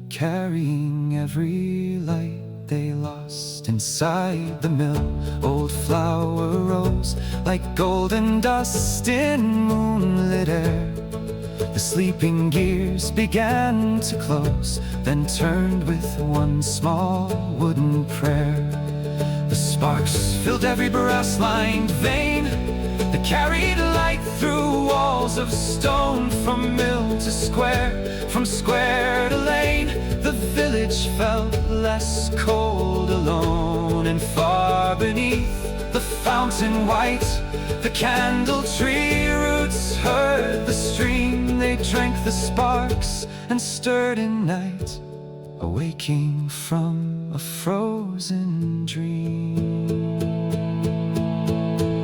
carrying every light they lost. Inside the mill, old flour rose like golden dust in moonlit air. The sleeping gears began to close, then turned with one small wooden prayer. The sparks filled every brass-lined vein that carried light through walls of stone. From mill to square, from square to lane, the village felt less cold alone. And far beneath the fountain white, the candle tree roots heard the stream. They drank the sparks and stirred in night, awaking from a frozen dream.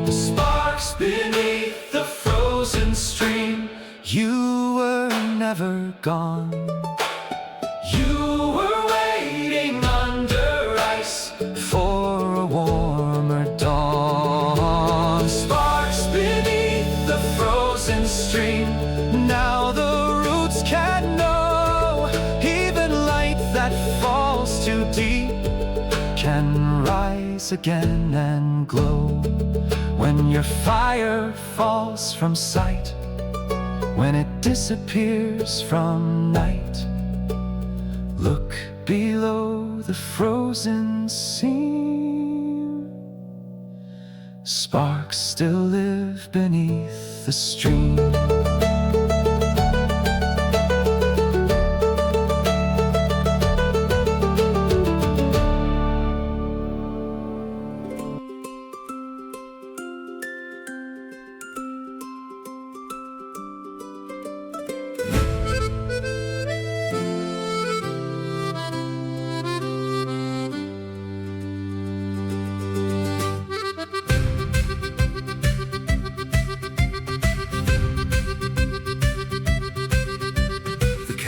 Sparks beneath the frozen stream, you were never gone. You were waiting under ice for a warmer dawn. Sparks beneath falls too deep can rise again and glow. When your fire falls from sight, when it disappears from night, look below the frozen seam. Sparks still live beneath the stream.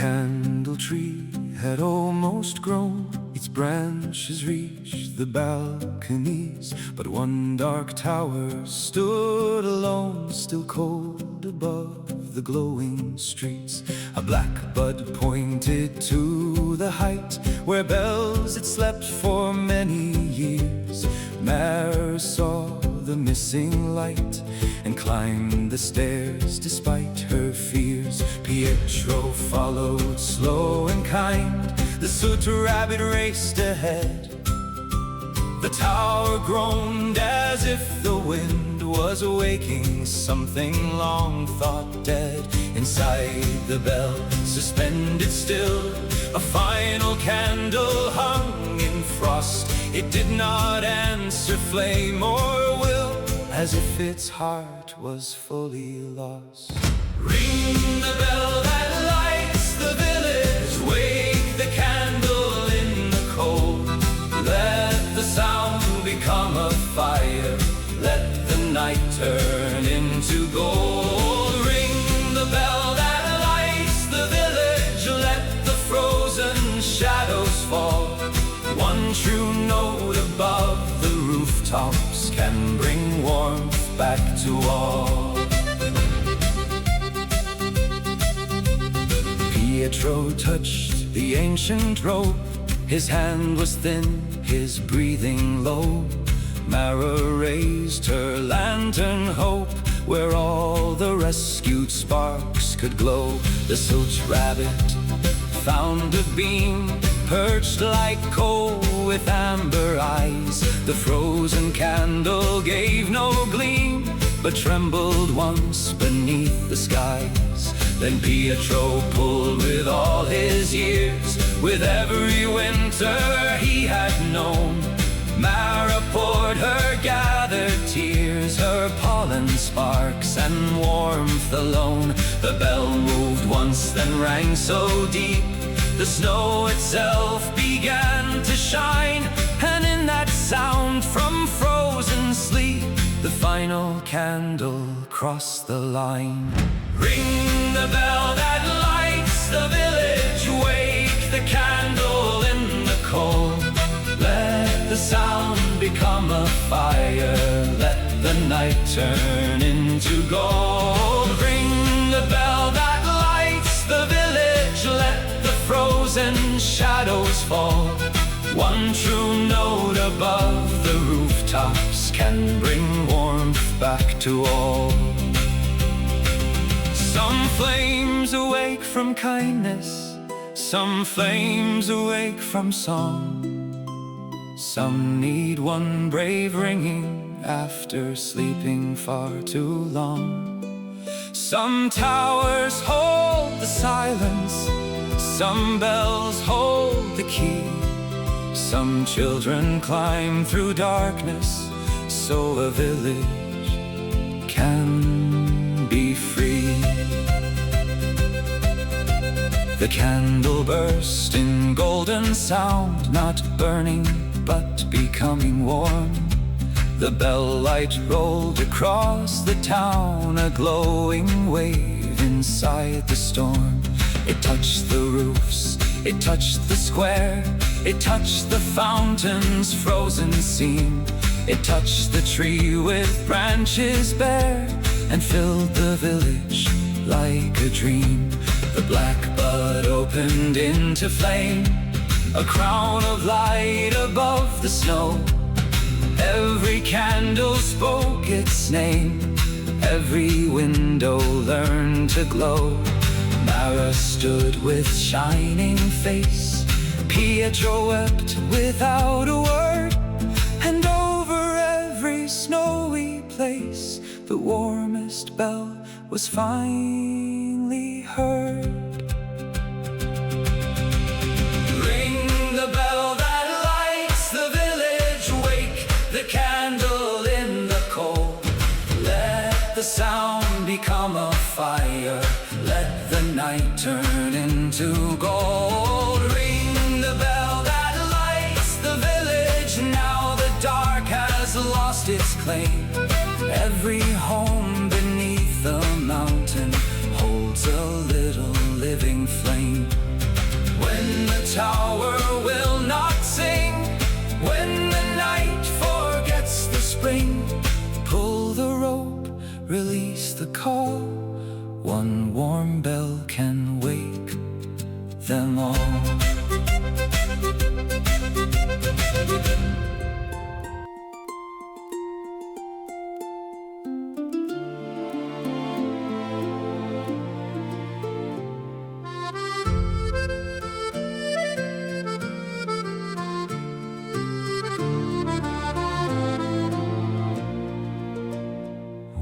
Candle tree had almost grown, its branches reached the balconies, but one dark tower stood alone, still cold above the glowing streets. A black bud pointed to the height where bells had slept for many years. Mary saw the missing light and climbed the stairs despite her fears. Pietro followed slow and kind, the soot rabbit raced ahead. The tower groaned as if the wind was waking something long thought dead. Inside the bell, suspended still, a final candle hung in frost. It did not answer flame or will, as if its heart was fully lost. Ring the bell that lights the village, wake the candle in the cold. Let the sound become a fire, let the night turn into gold. Ring the bell that lights the village, let the frozen shadows fall. One true note above the rooftops can bring warmth back to all. Pietro touched the ancient rope, his hand was thin, his breathing low. Mara raised her lantern hope where all the rescued sparks could glow. The soot rabbit found a beam, perched like coal with amber eyes. The frozen candle gave no gleam, but trembled once beneath the skies. Then Pietro pulled with all his years, with every winter he had known. Mara poured her gathered tears, her pollen sparks and warmth alone. The bell moved once, then rang so deep, the snow itself began to shine. And in that sound from frozen sleep, the final candle crossed the line. Ring the bell that lights the village, wake the candle in the cold. Let the sound become a fire, let the night turn into gold. Ring the bell that lights the village, let the frozen shadows fall. One true note above the rooftops can bring warmth back to all. Some flames awake from kindness, some flames awake from song. Some need one brave ringing after sleeping far too long. Some towers hold the silence, some bells hold the key. Some children climb through darkness so a village can be free. The candle burst in golden sound, not burning but becoming warm. The bell light rolled across the town, a glowing wave inside the storm. It touched the roofs, it touched the square, it touched the fountain's frozen seam. It touched the tree with branches bare and filled the village like a dream. The black bud opened into flame, a crown of light above the snow. Every candle spoke its name, every window learned to glow. Mara stood with shining face, Pietro wept without a word, and over every snowy place the warmest bell was finally heard. Ring the bell that lights the village wake, the candle in the coal. Let the sound become a fire, let the night turn into gold. Ring the bell that lights the village now, the dark has lost its claim. Every home beneath the mountain holds a little living flame. When the tower will not sing, when the night forgets the spring, pull the rope, release the call. One warm bell can wake them all.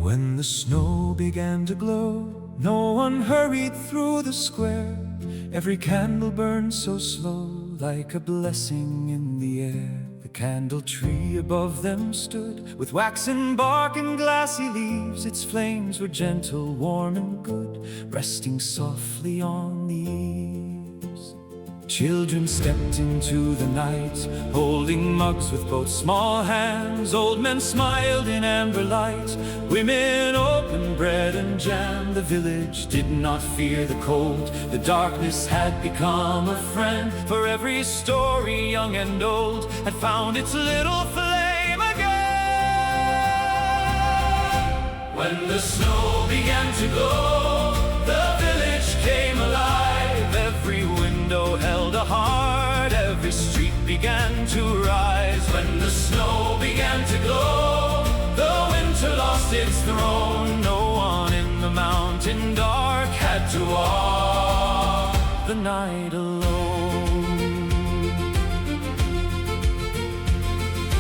When the snow began to glow, no one hurried through the square. Every candle burned so slow, like a blessing in the air. The candle tree above them stood, with waxen bark and glassy leaves. Its flames were gentle, warm and good, resting softly on the eaves. Children stepped into the night, holding mugs with both small hands. Old men smiled in amber light, women opened bread and jam. The village did not fear the cold, the darkness had become a friend. For every story, young and old, had found its little flame again. When the snow began to glow, the village came alive. Every window held a heart, every street began to rise. When the snow began to glow, the winter lost its throne. No one in the mountain dark had to walk the night alone.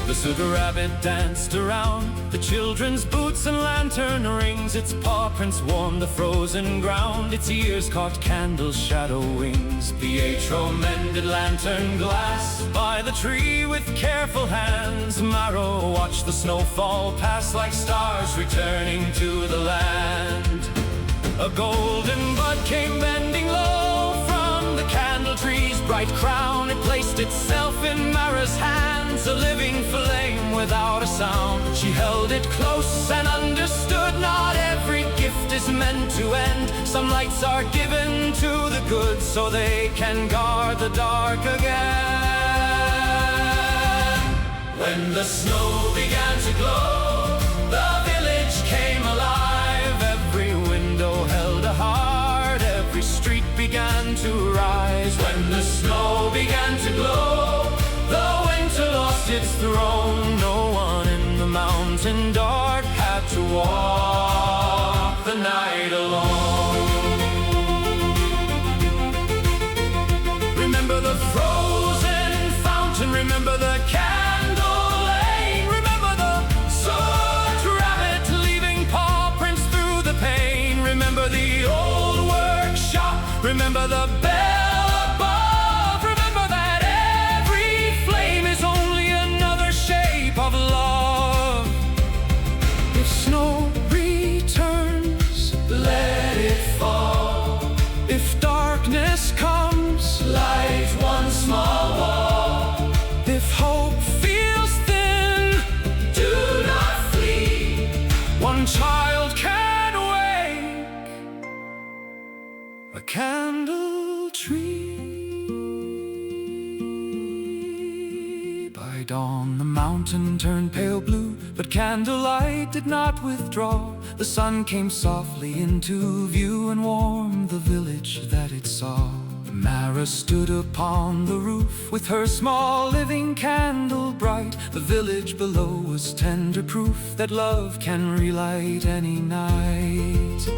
The soot rabbit danced around, the children's boots and lantern rings. Its paw prints warmed the frozen ground, its ears caught candles' shadow wings. Pietro mended lantern glass by the tree with careful hands. Maro watched the snowfall pass like stars returning to the land. A golden bud came bending low from the candle tree's bright crown. It placed itself in Mara's hands, a living flame without a sound. She held it close and understood not every gift is meant to end. Some lights are given to the good so they can guard the dark again. When the snow began to glow, the village came alive. Every window held a heart, every street began to rise. When the snow began to glow, the winter lost its throne. No one in the mountain dark had to walk the night alone. Remember the frozen fountain, remember the candle lane, remember the soot rabbit leaving paw prints through the pane. Remember the old workshop, remember the bell above, remember that every flame is only another shape of love. If snow returns, let it fall. If darkness comes, light one small wall. If hope feels thin, do not flee. One child can wake a candle tree. By dawn the mountain turned pale blue, but candlelight did not withdraw. The sun came softly into view and warmed the village that it saw. Mara stood upon the roof with her small living candle bright. The village below was tender proof that love can relight any night.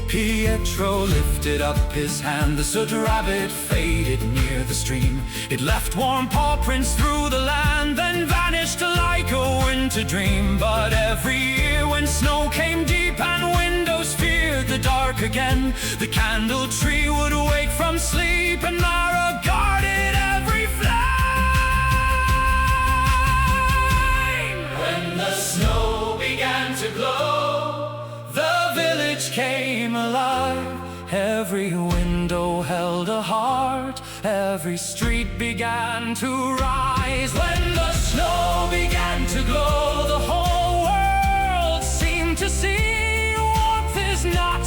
Pietro lifted up his hand, the soot rabbit faded near the stream. It left warm paw prints through the land, then vanished like a winter dream. But every year when snow came deep and windows feared the dark again, the candle tree would wake from sleep, and Mara guarded every flame. When the snow began to glow, the village came alive. Every window held a heart, every street began to rise. When the snow began to glow, the whole world seemed to see warmth is not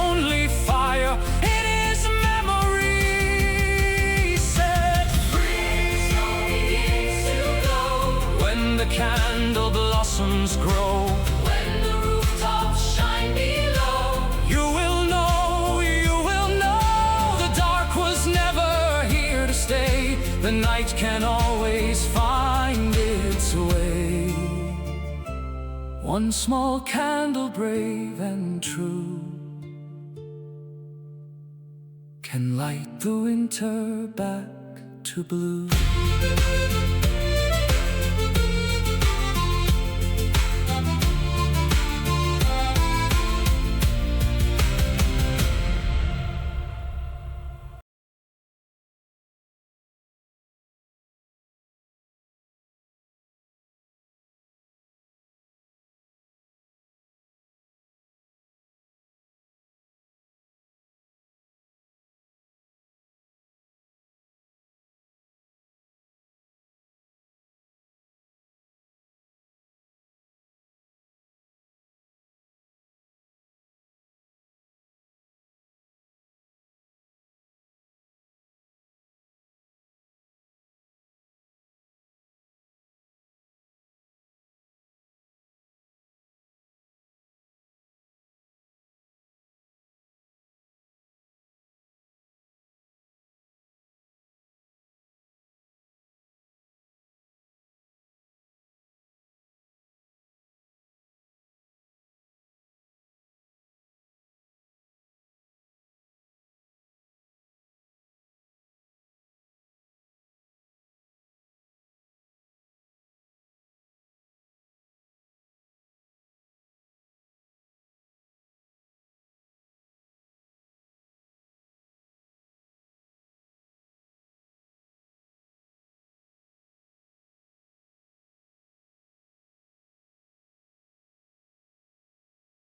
only fire, it is memory set free. Snow begins to glow when the candle blossoms grow. When the rooftops shine below, you will know the dark was never here to stay. The night can always find its way. One small candle, brave and true, can light the winter back to blue.